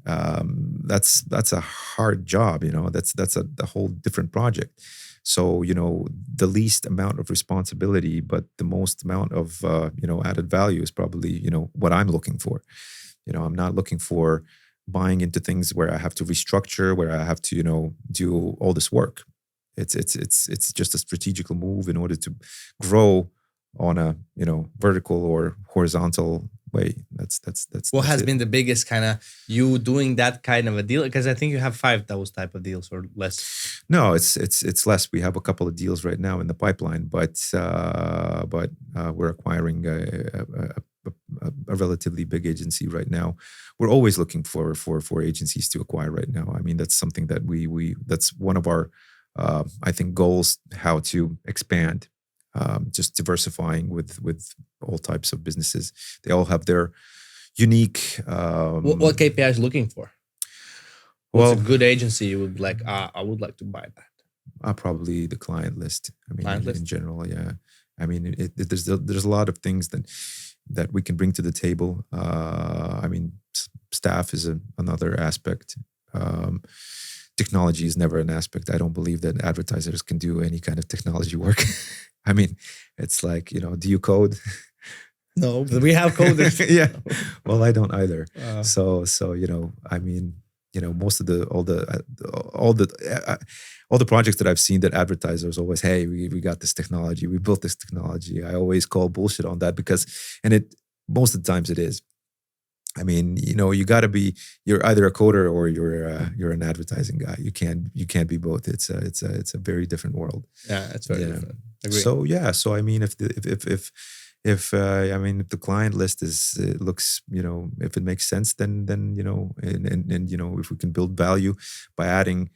That's a hard job. That's a whole different project. So, the least amount of responsibility, but the most amount of, added value is probably, what I'm looking for. I'm not looking for buying into things where I have to restructure, where I have to, do all this work. It's just a strategical move in order to grow on a, vertical or horizontal way. That's what has it. Been the biggest kind of you doing that kind of a deal? Because I think you have 5 those type of deals or less. No, it's less. We have a couple of deals right now in the pipeline, but we're acquiring a relatively big agency right now. We're always looking for agencies to acquire right now. I mean, that's something that we that's one of our I think goals, how to expand. Just diversifying with all types of businesses. They all have their unique. What KPIs looking for? What's a good agency you would like? I would like to buy that. Probably the client list. I mean, in general, yeah. I mean, there's a lot of things that we can bring to the table. I mean, staff is another aspect. Technology is never an aspect. I don't believe that advertisers can do any kind of technology work. I mean, it's like, do you code? No, but we have coders. Yeah. Well, I don't either. So, I mean, most of all the projects that I've seen that advertisers always, hey, we got this technology, we built this technology. I always call bullshit on that because, most of the times it is. I mean, you got to be. You're either a coder or you're an advertising guy. You can't be both. It's a very different world. Yeah, it's very different. Agree. So I mean, if the client list looks, if it makes sense, then and if we can build value by adding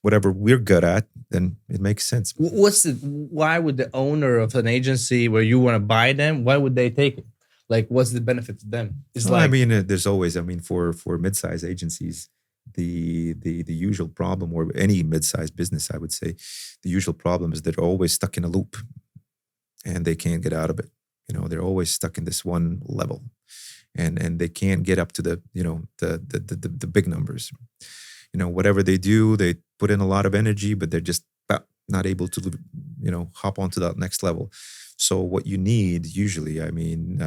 whatever we're good at, then it makes sense. Why would the owner of an agency where you want to buy them, why would they take it? Like, what's the benefit to them? It's I mean, there's always, for mid-sized agencies, the usual problem, or any mid-sized business, I would say, the usual problem is they're always stuck in a loop and they can't get out of it. They're always stuck in this one level, and they can't get up to the big numbers. Whatever they do, they put in a lot of energy, but they're just not able to hop onto that next level. So what you need usually, I mean,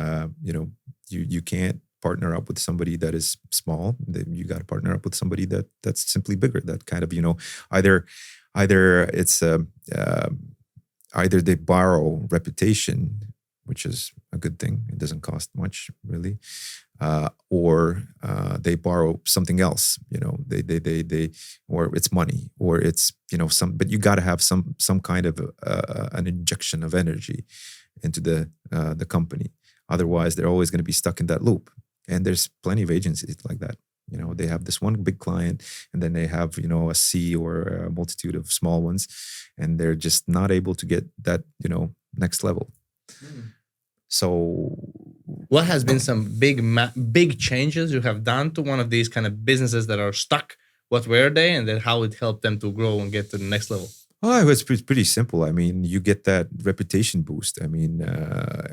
you can't partner up with somebody that is small. You got to partner up with somebody that's simply bigger. That kind of either it's either they borrow reputation, which is a good thing. It doesn't cost much, really, or they borrow something else. They or it's money, or it's But you got to have some kind of an injection of energy into the company. Otherwise, they're always going to be stuck in that loop. And there's plenty of agencies like that. They have this one big client, and then they have a sea or a multitude of small ones, and they're just not able to get that next level. So, what has been some big changes you have done to one of these kind of businesses that are stuck? What were they, and then how it helped them to grow and get to the next level? Oh, it's pretty simple. I mean, you get that reputation boost. I mean,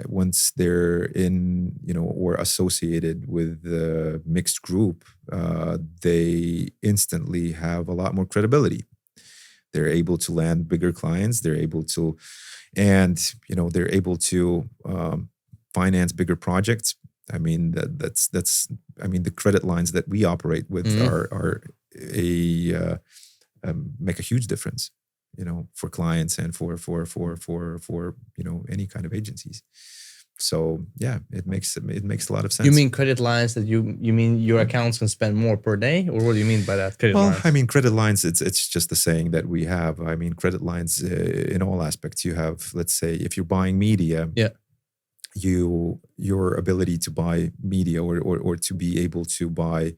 once they're in, or associated with the mixed group, they instantly have a lot more credibility. They're able to land bigger clients. They're able to, they're able to finance bigger projects. I mean, that's. I mean, the credit lines that we operate with are make a huge difference, for clients and for any kind of agencies. So yeah, it makes a lot of sense. You mean credit lines that you mean your accounts can spend more per day, or what do you mean by that? Credit lines? I mean, credit lines, it's just the saying that we have. I mean, credit lines in all aspects. You have, let's say, if you're buying media, your ability to buy media or to be able to buy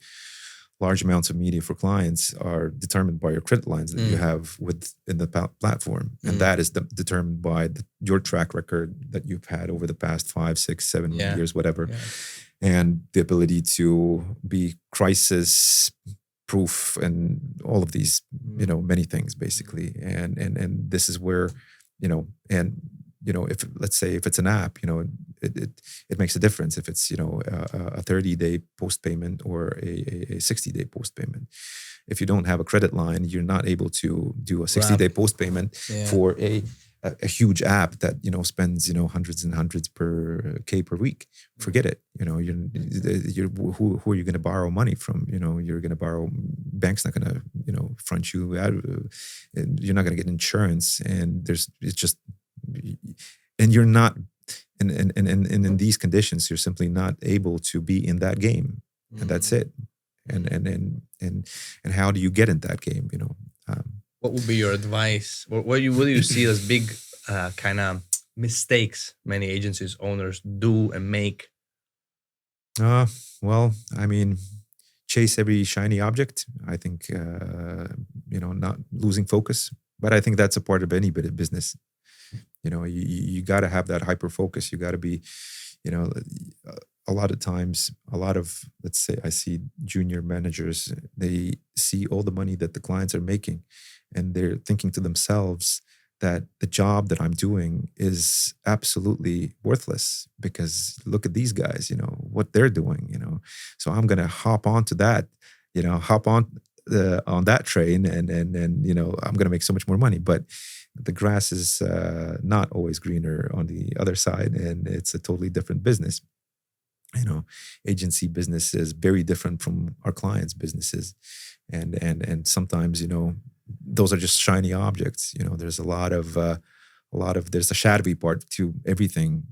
large amounts of media for clients are determined by your credit lines that you have within the platform. And that is determined by your track record that you've had over the past 5, 6, 7 years, whatever. Yeah. And the ability to be crisis proof and all of these, many things basically. And this is where, if let's say if it's an app, it makes a difference if it's a 30-day post payment or a 60-day post payment. If you don't have a credit line, you're not able to do a 60-day post payment for a huge app that spends hundreds and hundreds per week. Forget it. You're who are you going to borrow money from? You're going to borrow. Bank's not going to front you out. You're not going to get insurance, and and you're not. And in these conditions, you're simply not able to be in that game, and that's it. And how do you get in that game? What would be your advice? What do you see as big kind of mistakes many agencies owners do and make? Well, I mean, chase every shiny object. I think not losing focus, but I think that's a part of any bit of business. You got to have that hyper focus. You got to be, a lot of times, let's say I see junior managers, they see all the money that the clients are making, and they're thinking to themselves that the job that I'm doing is absolutely worthless because look at these guys, what they're doing, So I'm going to hop onto that, on that train and I'm going to make so much more money. But the grass is not always greener on the other side, and it's a totally different business. Agency business is very different from our clients' businesses, and sometimes those are just shiny objects. There's a lot of there's a shadowy part to everything.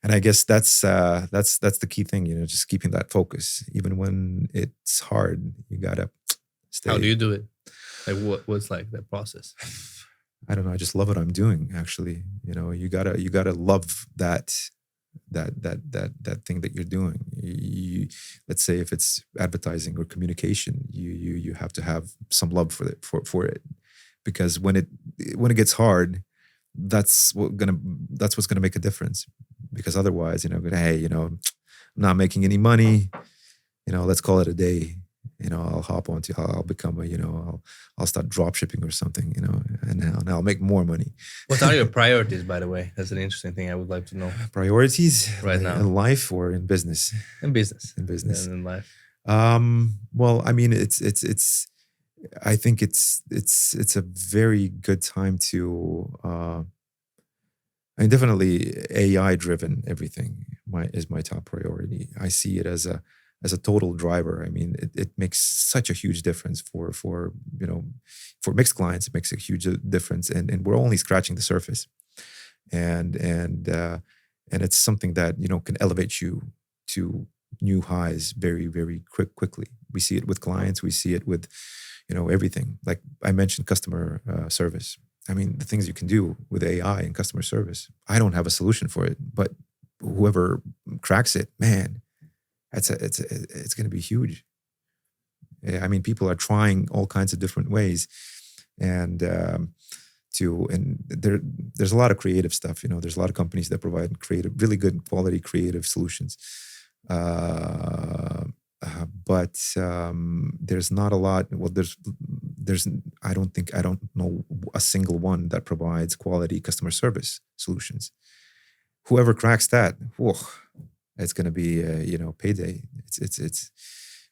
And I guess that's the key thing, just keeping that focus, even when it's hard. You gotta stay. How do you do it? Like what's like the process? I don't know. I just love what I'm doing. Actually, you gotta love that thing that you're doing. Let's say if it's advertising or communication, you have to have some love for it, because when it gets hard, that's what's gonna make a difference. Because otherwise, hey, I'm not making any money. Let's call it a day. I'll hop onto. I'll become I'll start drop shipping or something. And I'll make more money. What are your priorities, by the way? That's an interesting thing I would like to know. Priorities right now in life or in business? In business. In business. And in life. Well, I mean, I think it's a very good time to. Definitely AI driven everything is my top priority. I see it as a total driver. I mean, it makes such a huge difference for mixed clients. It makes a huge difference, and we're only scratching the surface. And it's something that can elevate you to new highs very, very quickly. We see it with clients. We see it with everything. Like I mentioned, customer service. I mean, the things you can do with AI and customer service. I don't have a solution for it, but whoever cracks it, man, it's going to be huge. I mean, people are trying all kinds of different ways, and there's a lot of creative stuff. There's a lot of companies that provide really good quality creative solutions. But there's not a lot. Well, I don't know a single one that provides quality customer service solutions. Whoever cracks that, it's going to be payday. It's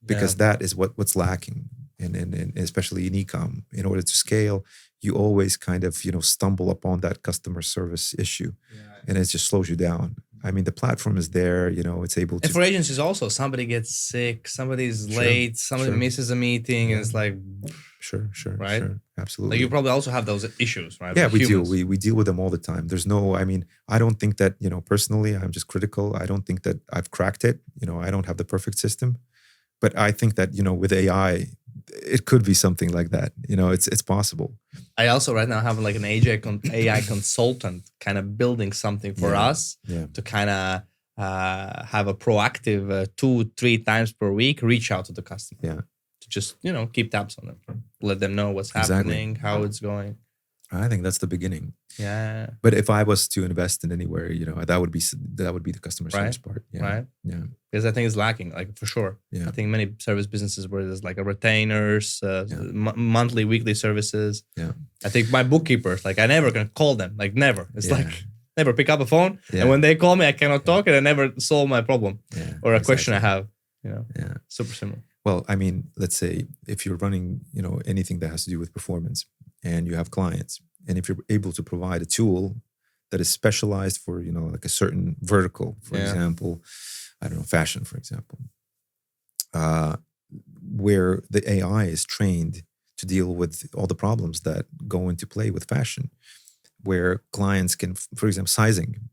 because that is what's lacking, and especially in e-com. In order to scale, you always kind of stumble upon that customer service issue, and it just slows you down. I mean, the platform is there, it's able to. And for agencies also, somebody gets sick, somebody's late, somebody misses a meeting, and it's like. Sure. Right? Sure. Absolutely. Like you probably also have those issues, right? Yeah, we do. We deal with them all the time. I don't think that, personally, I'm just critical. I don't think that I've cracked it. I don't have the perfect system. But I think that, with AI, it could be something like that. It's possible. I also right now have like an AI consultant kind of building something for us to kind of have a proactive 2-3 times per week reach out to the customer. Yeah. To just, keep tabs on them, let them know what's happening, how it's going. I think that's the beginning. Yeah. But if I was to invest in anywhere, that would be the customer service part. Yeah. Right. Yeah. Because I think it's lacking, like for sure. Yeah. I think many service businesses where there's like a retainers, monthly, weekly services. Yeah. I think my bookkeepers, like I never can call them, like never. It's like never pick up a phone. Yeah. And when they call me, I cannot talk and I never solve my problem or a question I have. Super similar. Well, I mean, let's say if you're running, anything that has to do with performance and you have clients, and if you're able to provide a tool that is specialized for, like a certain vertical, for example, I don't know, fashion, for example, where the AI is trained to deal with all the problems that go into play with fashion, where clients can, for example, sizing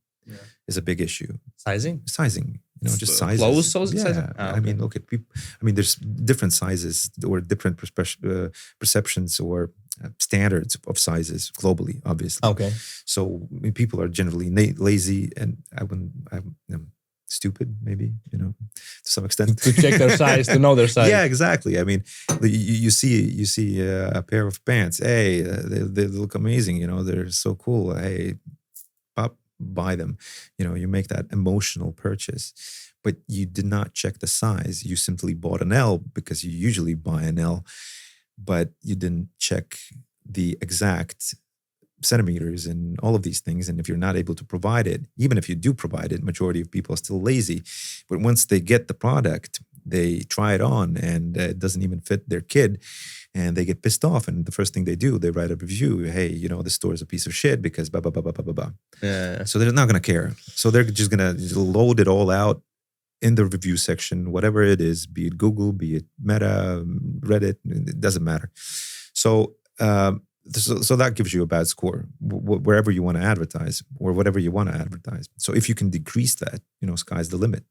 is a big issue. Sizing, just sizes. Clothes sizing? Okay. I mean, look at people. I mean, there's different sizes or different perceptions or standards of sizes globally, obviously. Okay. So people are generally lazy, and I'm stupid, maybe, to some extent. To check their size, to know their size. Yeah, exactly. I mean, you see a pair of pants. Hey, they look amazing. They're so cool. Hey, buy them. You make that emotional purchase, but you did not check the size. You simply bought an L because you usually buy an L, but you didn't check the exact centimeters and all of these things. And if you're not able to provide it, even if you do provide it, majority of people are still lazy. But once they get the product, they try it on and it doesn't even fit their kid. And they get pissed off. And the first thing they do, they write a review. Hey, the store is a piece of shit because blah, blah, blah, blah, blah, blah. Yeah. So they're not going to care. So they're just going to load it all out in the review section, whatever it is, be it Google, be it Meta, Reddit, it doesn't matter. So so that gives you a bad score wherever you want to advertise or whatever you want to advertise. So if you can decrease that, sky's the limit.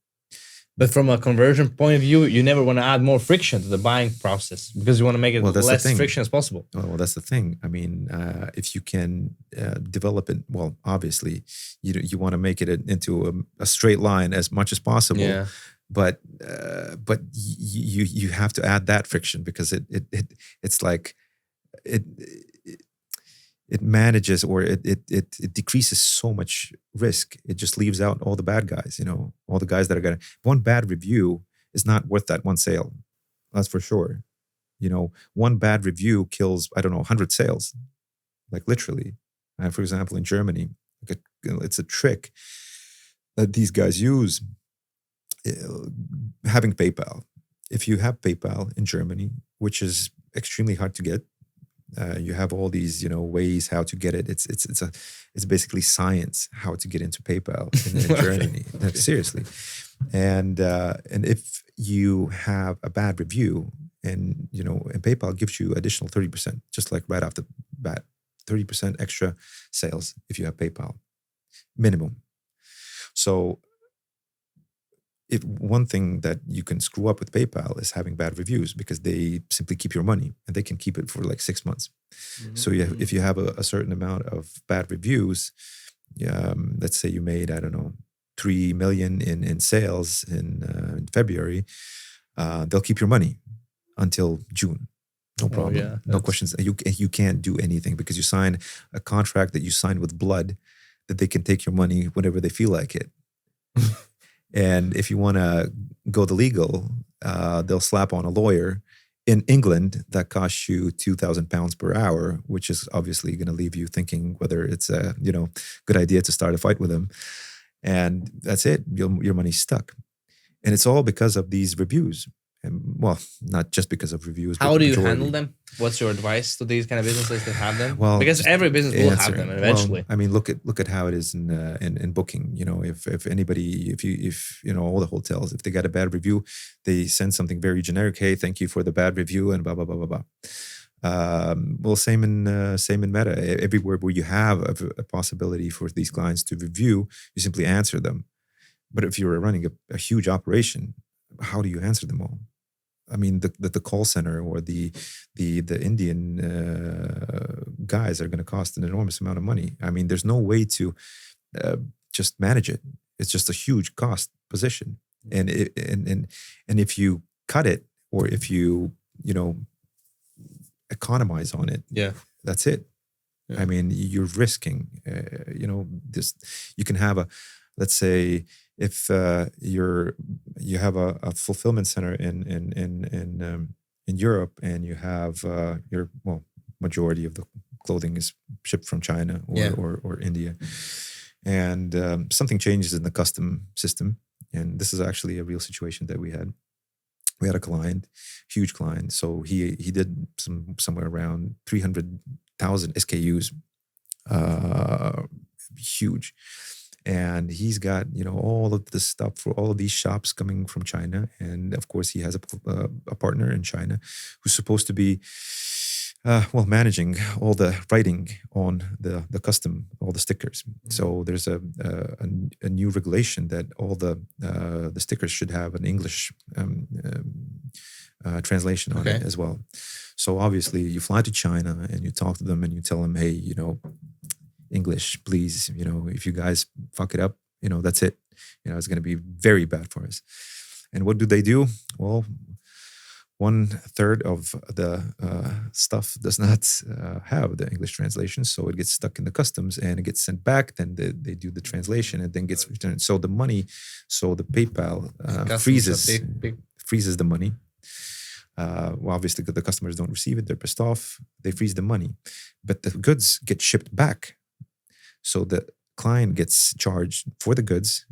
But from a conversion point of view, you never want to add more friction to the buying process because you want to make it less friction as possible. Well, that's the thing. I mean, if you can develop it, well, obviously, you want to make it into a straight line as much as possible. Yeah. But you have to add that friction because it's like it manages or it decreases so much risk. It just leaves out all the bad guys, all the guys that are gonna. One bad review is not worth that one sale. That's for sure. One bad review kills, 100 sales, like literally. For example, in Germany, it's a trick that these guys use. Having PayPal. If you have PayPal in Germany, which is extremely hard to get, you have all these, ways how to get it. It's basically science how to get into PayPal in Germany. Seriously, and if you have a bad review, and PayPal gives you additional 30%, just like right off the bat, 30% extra sales if you have PayPal minimum. So, one thing that you can screw up with PayPal is having bad reviews because they simply keep your money and they can keep it for like 6 months. Mm-hmm. So if you have a certain amount of bad reviews, let's say you made, 3 million in sales in February, they'll keep your money until June. No problem. Yeah, no questions. You can't do anything because you sign a contract that you signed with blood that they can take your money whenever they feel like it. And if you want to go the legal, they'll slap on a lawyer in England that costs you £2,000 per hour, which is obviously going to leave you thinking whether it's a good idea to start a fight with them. And that's it. Your money's stuck. And it's all because of these reviews. And, well, not just because of reviews. How do you handle them? What's your advice to these kind of businesses that have them? Well, because every business will have them eventually. Well, I mean, look at how it is in booking. If anybody, if all the hotels, if they got a bad review, they send something very generic. Hey, thank you for the bad review, and blah blah blah blah blah. Well, same in Meta. Everywhere where you have a possibility for these clients to review, you simply answer them. But if you're running a huge operation, how do you answer them all? I mean, the call center or the Indian guys are going to cost an enormous amount of money. I mean, there's no way to just manage it. It's just a huge cost position, and if you cut it or if you economize on it, that's it. Yeah. I mean, you're risking. This. You can have let's say. If you have a fulfillment center in Europe and you have majority of the clothing is shipped from China or India, and something changes in the custom system, and this is actually a real situation that we had. We had a client, huge client, so he did somewhere around 300,000 SKUs, huge. And he's got, all of this stuff for all of these shops coming from China. And of course, he has a partner in China who's supposed to be, managing all the writing on the custom, all the stickers. Mm-hmm. So there's a new regulation that all the stickers should have an English translation on it as well. So obviously, you fly to China and you talk to them and you tell them, hey, English, please, if you guys fuck it up, that's it. It's going to be very bad for us. And what do? Well, 1/3 of the stuff does not have the English translation. So it gets stuck in the customs and it gets sent back. Then they do the translation and then gets returned. So the PayPal freezes the money. Obviously, the customers don't receive it. They're pissed off. They freeze the money. But the goods get shipped back. So the client gets charged for the goods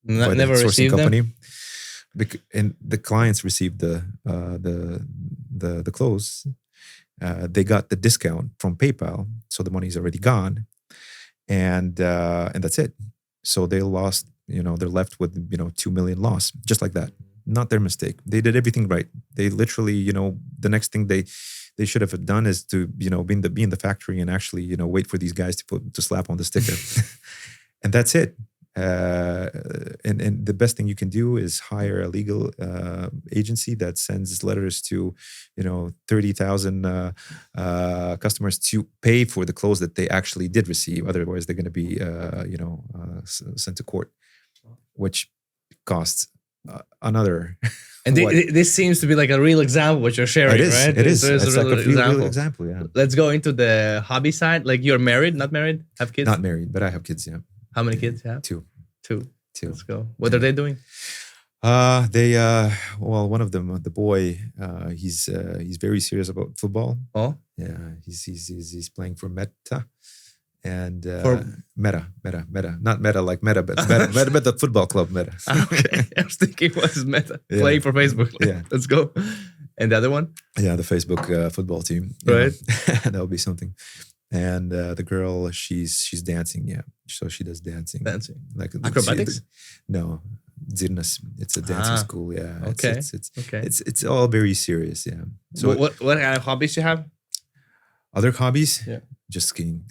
by the sourcing company, and the clients receive the clothes. They got the discount from PayPal, so the money's already gone, and that's it. So they lost. They're left with 2 million loss, just like that. Not their mistake. They did everything right. They literally, the next thing they should have done is to, be in the factory and actually, wait for these guys to slap on the sticker. And that's it. And the best thing you can do is hire a legal agency that sends letters to 30,000 customers to pay for the clothes that they actually did receive. Otherwise, they're going to be sent to court, which costs another. And this seems to be like a real example what you're sharing, right? It is. It's It's a like a real real example. Yeah. Let's go into the hobby side. Like, you're married, not married, have kids? Not married, but I have kids. Yeah. How many kids you have? Two. Let's go. What are they doing? One of them, the boy, he's very serious about football. Oh, Yeah, he's playing for Meta, and For- Meta, not Meta like Meta, but Meta, the football club Meta. okay. I was thinking, what is Meta? Yeah. Playing for Facebook. Yeah. Let's go. And the other one? Yeah, the Facebook football team. Right. That'll be something. And the girl, she's dancing. Yeah, so she does dancing. Dancing. Like Acrobatics? No, Zirnas. It's a dancing school. Yeah. Okay. Okay. It's all very serious. Yeah. So what kind of hobbies you have? Other hobbies? Yeah. Just skiing.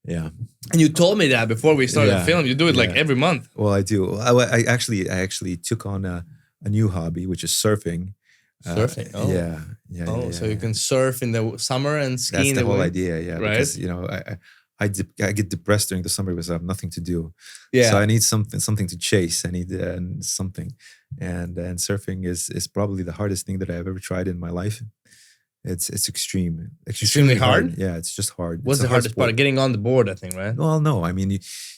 Yeah. And you told me that before we started the Yeah. film. You do it like Yeah. every month. Well, I do. I actually took on a new hobby, which is surfing. Surfing. Oh. Yeah. So you can surf in the summer and ski That's in the the whole winter. idea. Yeah. Right. Because I get depressed during the summer because I have nothing to do. Yeah. So I need something to chase. I need something, and surfing is probably the hardest thing that I've ever tried in my life. It's extremely hard? Yeah, it's just hard. What's It's a the hard hardest sport. part? Getting on the board, I think, right? Well, no, I mean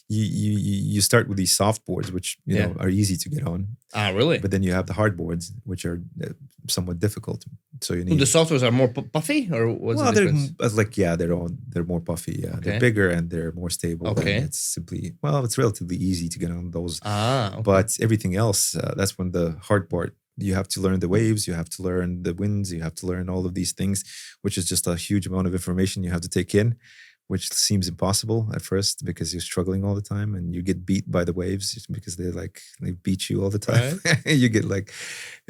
you start with these soft boards, which Yeah. are easy to get on, Ah, really? but then you have the hard boards, which are somewhat difficult. So you So need. the softwares are more puffy, or what's the difference? They're more puffy. Yeah, Okay. they're bigger and they're more stable. Okay. And it's relatively easy to get on those. Ah, okay. But everything else, that's when the hard part. You have to learn the waves, you have to learn the winds, you have to learn all of these things, which is just a huge amount of information you have to take in, which seems impossible at first because you're struggling all the time and you get beat by the waves just because they beat you all the time. You get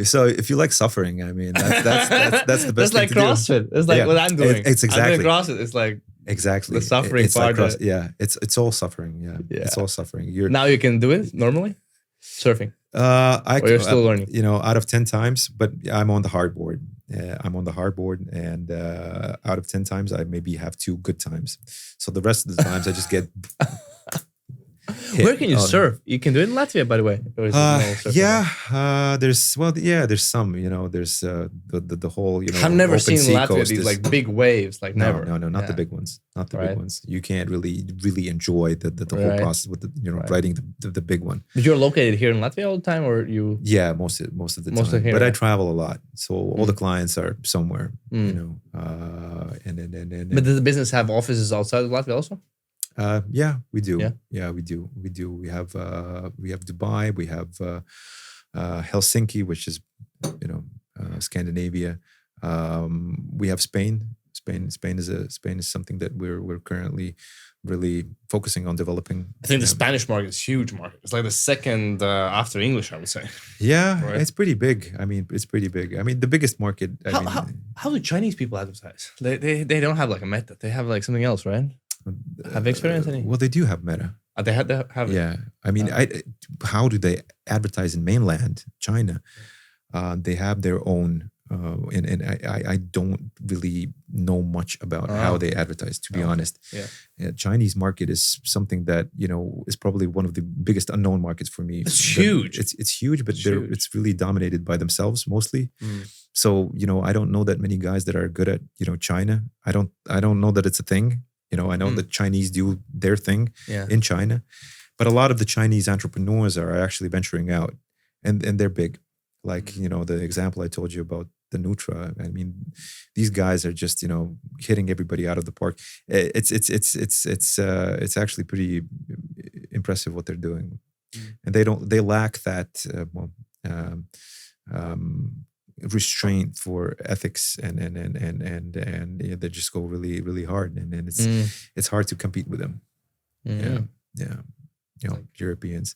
so if you like suffering, I mean, that's the best That's like thing to do. CrossFit. It's like Yeah. what I'm doing. It's exactly. I'm doing CrossFit. It's like Exactly. the suffering It's like part. yeah, it's all suffering. Yeah. Yeah. It's all suffering. You're Now you can do it normally, surfing. or you're still learning? Out of 10 times, but I'm on the hardboard. I'm on the hardboard, and out of 10 times, I maybe have 2 good times. So the rest of the times, I just get. Where can you surf? You can do it in Latvia, by the way. Or is it no surfing? There's some. There's the whole. I've never open seen in sea Latvia coast these is- like big waves. Like never. No, not the Yeah. big ones. Not the Right. big ones. You can't really enjoy the whole Right. process with Right. riding the big one. But you're located here in Latvia all the time, or you? Yeah, most of the Most of time. here, But I right? travel a lot, so all the clients are somewhere. Mm. And But does the business have offices outside of Latvia also? yeah, we do. Yeah? Yeah, we do. We have Dubai. We have Helsinki, which is Scandinavia. We have Spain. Spain is something that we're currently really focusing on developing. I think the Spanish market is a huge market. It's like the second after English, I would say. Yeah, Right. it's pretty big. I mean, it's pretty big. I mean, the biggest market. How do Chinese people advertise? They don't have like a meta. They have like something else, right? Have you experienced any? Well, they do have Meta. They had to have it. Yeah, I mean, how do they advertise in mainland China? They have their own, and I don't really know much about how they advertise. To be honest, Chinese market is something that is probably one of the biggest unknown markets for me. It's huge. It's huge, but huge. it's really dominated by themselves mostly. So I don't know that many guys that are good at China. I don't know that it's a thing. I know that Chinese do their thing in China, but a lot of the Chinese entrepreneurs are actually venturing out, and they're big. Like the example I told you about the Nutra. I mean, these guys are just hitting everybody out of the park. It's actually pretty impressive what they're doing, and they lack that restraint for ethics and they just go really really hard and it's hard to compete with them. Yeah. Europeans.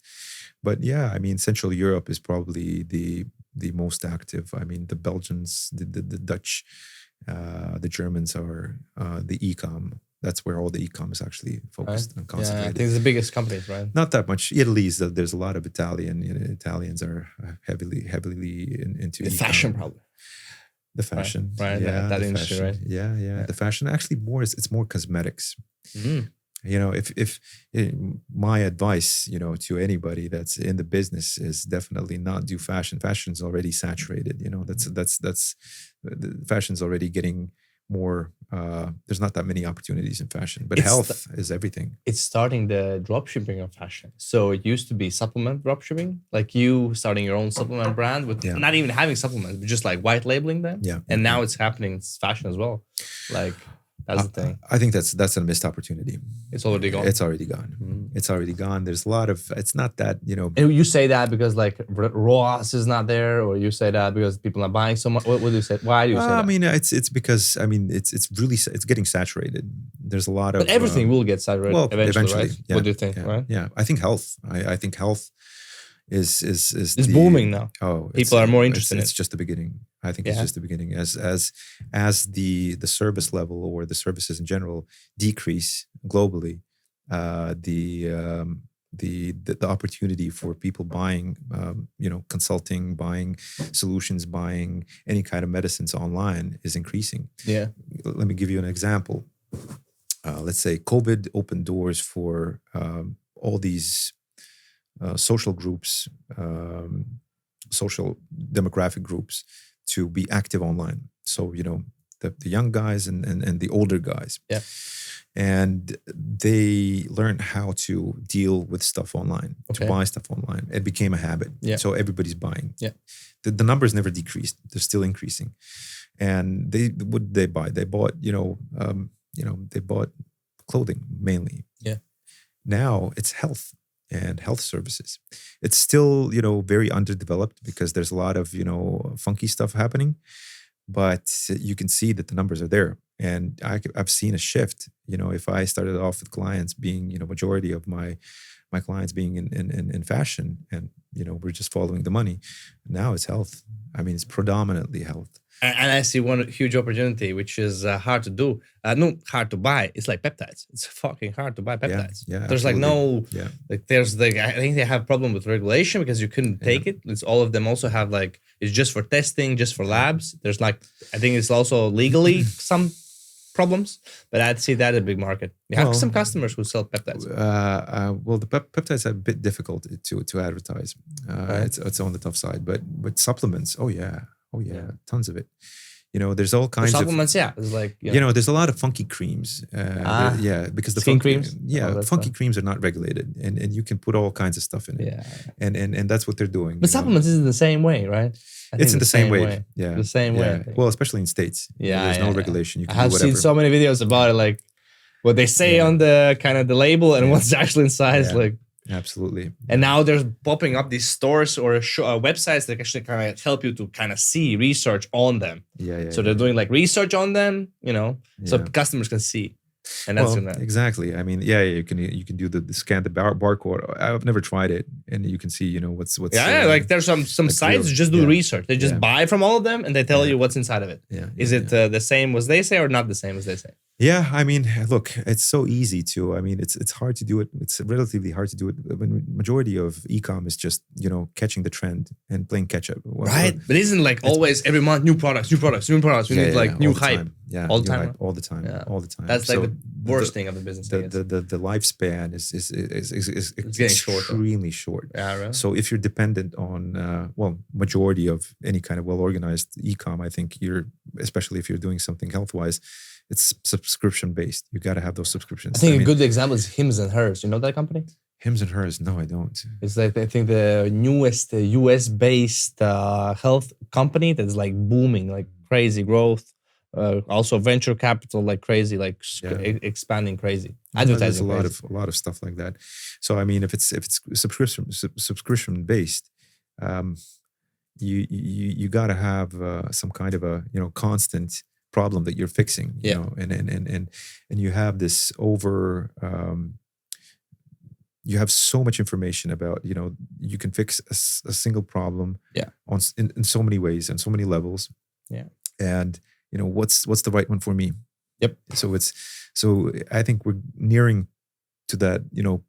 But yeah, I mean, Central Europe is probably the most active. I mean, the Belgians, the Dutch, the Germans are the e-com. That's where all the e-com is actually focused and concentrated. Yeah, I think it's the biggest companies, right? Not that much. Italy's there's a lot of Italian. Italians are heavily into the e-com. fashion, probably. The fashion, right? Yeah, that the industry, fashion. right? Yeah. The fashion actually it's more cosmetics. Mm. If my advice, to anybody that's in the business is definitely not do fashion. Fashion's already saturated. That's the fashion's already getting more. There's not that many opportunities in fashion, but health is everything. It's starting the drop shipping of fashion. So it used to be supplement drop shipping, like you starting your own supplement brand with not even having supplements, but just like white labeling them. Yeah. And now it's happening in fashion as well. Like that's the thing. I think that's a missed opportunity. It's already gone. It's already gone. Mm. It's already gone. There's a lot of. It's not that And you say that because like Ross is not there, or you say that because people are buying so much. What do you say? Why do you say that? I mean, it's because it's getting saturated. There's a lot of. But everything will get saturated eventually, right? Yeah, what do you think? Right? Yeah, I think health. I think health is it's booming now. Oh, people are more interested in it. It's just the beginning. I think it's just the beginning. As the service level or the services in general decrease globally, the opportunity for people buying, consulting, buying solutions, buying any kind of medicines online is increasing. Yeah. Let me give you an example. Let's say COVID opened doors for all these social groups, social demographic groups to be active online. So, the young guys and the older guys. Yeah. And they learned how to deal with stuff online, to buy stuff online. It became a habit. Yeah. So everybody's buying. Yeah. The numbers never decreased. They're still increasing. And what did they buy? They bought, they bought clothing mainly. Yeah. Now it's health and health services. It's still, very underdeveloped because there's a lot of, funky stuff happening. But you can see that the numbers are there. And I've seen a shift. If I started off with clients being, majority of my clients being in fashion, and we're just following the money. Now it's health. I mean, it's predominantly health. And I see one huge opportunity, which is hard to do. Not hard to buy. It's like peptides. It's fucking hard to buy peptides. Yeah, there's I think they have problem with regulation because you couldn't take it. It's all of them also have it's just for testing, just for labs. There's I think it's also legally some problems, but I'd see that a big market. You have some customers who sell peptides. Well, the peptides are a bit difficult to advertise. Right. It's on the tough side, but supplements, oh yeah, tons of it. There's all kinds of supplements. It's there's a lot of funky creams. Because the skin creams. Funky creams are not regulated, and you can put all kinds of stuff in it. And that's what they're doing. But supplements is in the same way, right? It's in the same way. Yeah, the same way. Well, especially in States. There's no regulation. You can I have do whatever. seen so many videos about it, what they say on the kind of the label and what's actually inside. Absolutely. And now there's popping up these stores or websites that actually kind of help you to kind of see research on them. So they're doing research on them, so customers can see. And that's exactly. I mean, you can do the scan the barcode. I've never tried it, and you can see what's. There's some sites just do research. They just buy from all of them and they tell you what's inside of it. Is it the same as they say or not the same as they say? Yeah, I mean, look, it's so easy to. I mean, it's hard to do it. It's relatively hard to do it. When majority of e-com is just catching the trend and playing catch up. Right, but isn't always every month new products. We need new hype. All the time. All the time. That's the worst thing of the business. The lifespan is extremely short. Yeah, right. So if you're dependent on majority of any kind of well-organized e-com, I think especially if you're doing something health-wise, it's subscription based. You got to have those subscriptions. I think a good example is Hims and Hers. You know that company? Hims and Hers? No, I don't. It's I think the newest US based health company that's booming, crazy growth. Also venture capital crazy, expanding crazy. Advertising. There's a lot of stuff like that. So I mean, if it's subscription based, you got to have some kind of a constant problem that you're fixing, and you have this you have so much information about, you can fix a single problem in so many ways and so many levels. Yeah. And, what's the right one for me? Yep. So I think we're nearing to that,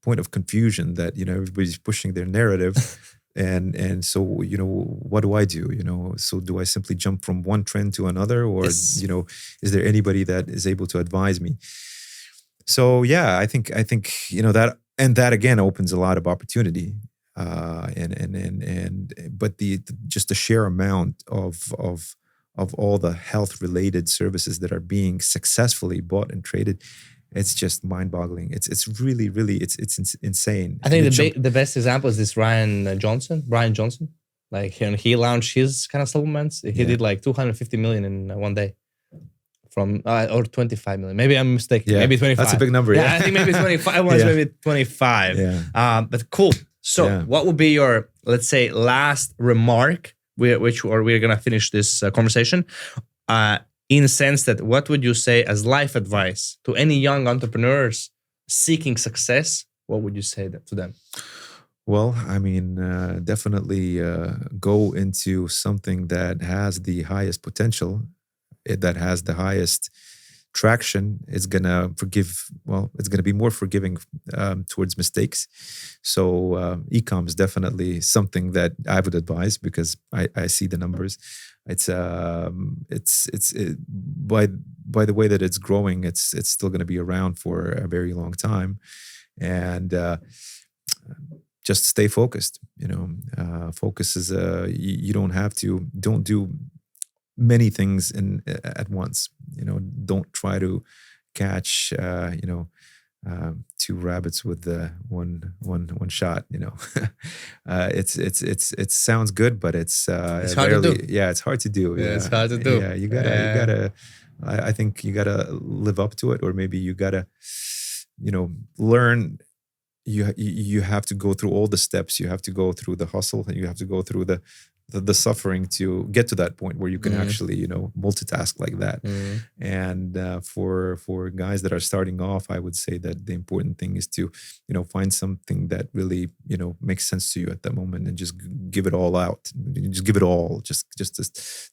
point of confusion that, everybody's pushing their narrative. And so, what do I do? So do I simply jump from one trend to another, or, Yes. is there anybody that is able to advise me? So, yeah, I think, that again opens a lot of opportunity. But just the sheer amount of all the health related services that are being successfly bought and traded, it's just mind-boggling. It's really, really, it's insane. I think the best example is this Brian Johnson. Like he launched his kind of supplements. He did like 250 million in one day, or 25 million. Maybe I'm mistaken. Yeah. Maybe 25. That's a big number. Yeah, I think maybe 25. Maybe 25. Yeah. But cool. So what would be your, let's say, last remark, we're gonna finish this conversation? In the sense that, what would you say as life advice to any young entrepreneurs seeking success? What would you say to them? Well, I mean, definitely go into something that has the highest potential, that has the highest traction. It's gonna it's gonna be more forgiving towards mistakes. So e-com is definitely something that I would advise, because I see the numbers. It's by the way that it's growing, it's still going to be around for a very long time, and just stay focused. Focus is you don't do many things at once. Don't try to catch two rabbits with one shot. It sounds good, but it's hard to do. Yeah, it's hard to do. Yeah, it's hard to do. Yeah, you gotta. I think you gotta live up to it, or maybe you gotta, learn. You have to go through all the steps. You have to go through the hustle, and you have to go through the suffering to get to that point where you can actually, multitask like that. And for guys that are starting off, I would say that the important thing is to, find something that really, makes sense to you at that moment, and just give it all out. Just give it all. Just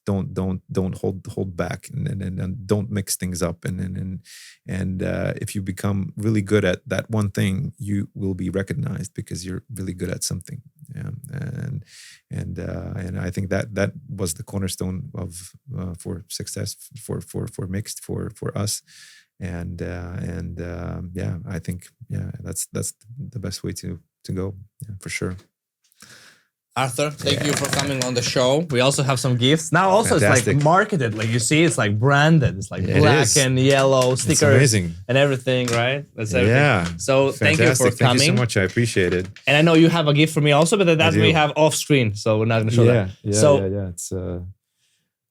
don't hold back, and don't mix things up. And if you become really good at that one thing, you will be recognized because you're really good at something. Yeah, and I think that was the cornerstone of for success for Mixed for us, and I think that's the best way to go, for sure. Arthur, thank you for coming on the show. We also have some gifts. Now also Fantastic. It's like marketed, like you see, it's like branded. It's like black and yellow stickers and everything, right? That's everything. Yeah. So thank you for coming. Thank you so much. I appreciate it. And I know you have a gift for me also, but that we have off screen, so we're not going to show that. Yeah.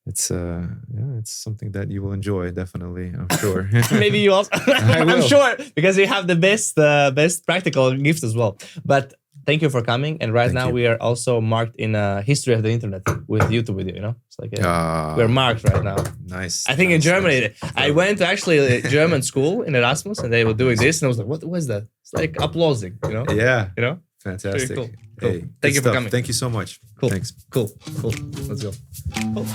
It's something that you will enjoy, definitely. I'm sure. Maybe you also. I'm sure, because you have the best practical gift as well. But thank you for coming. And right now we are also marked in history of the internet with YouTube video. It's like we're marked right now. Nice. I think in Germany, I went to actually a German school in Erasmus, and they were doing this, and I was like, what was that? It's like applauding, Yeah. Very Fantastic. cool. Hey, Thank you for coming. Thank you so much. Cool. Thanks. Cool. Let's go. Cool.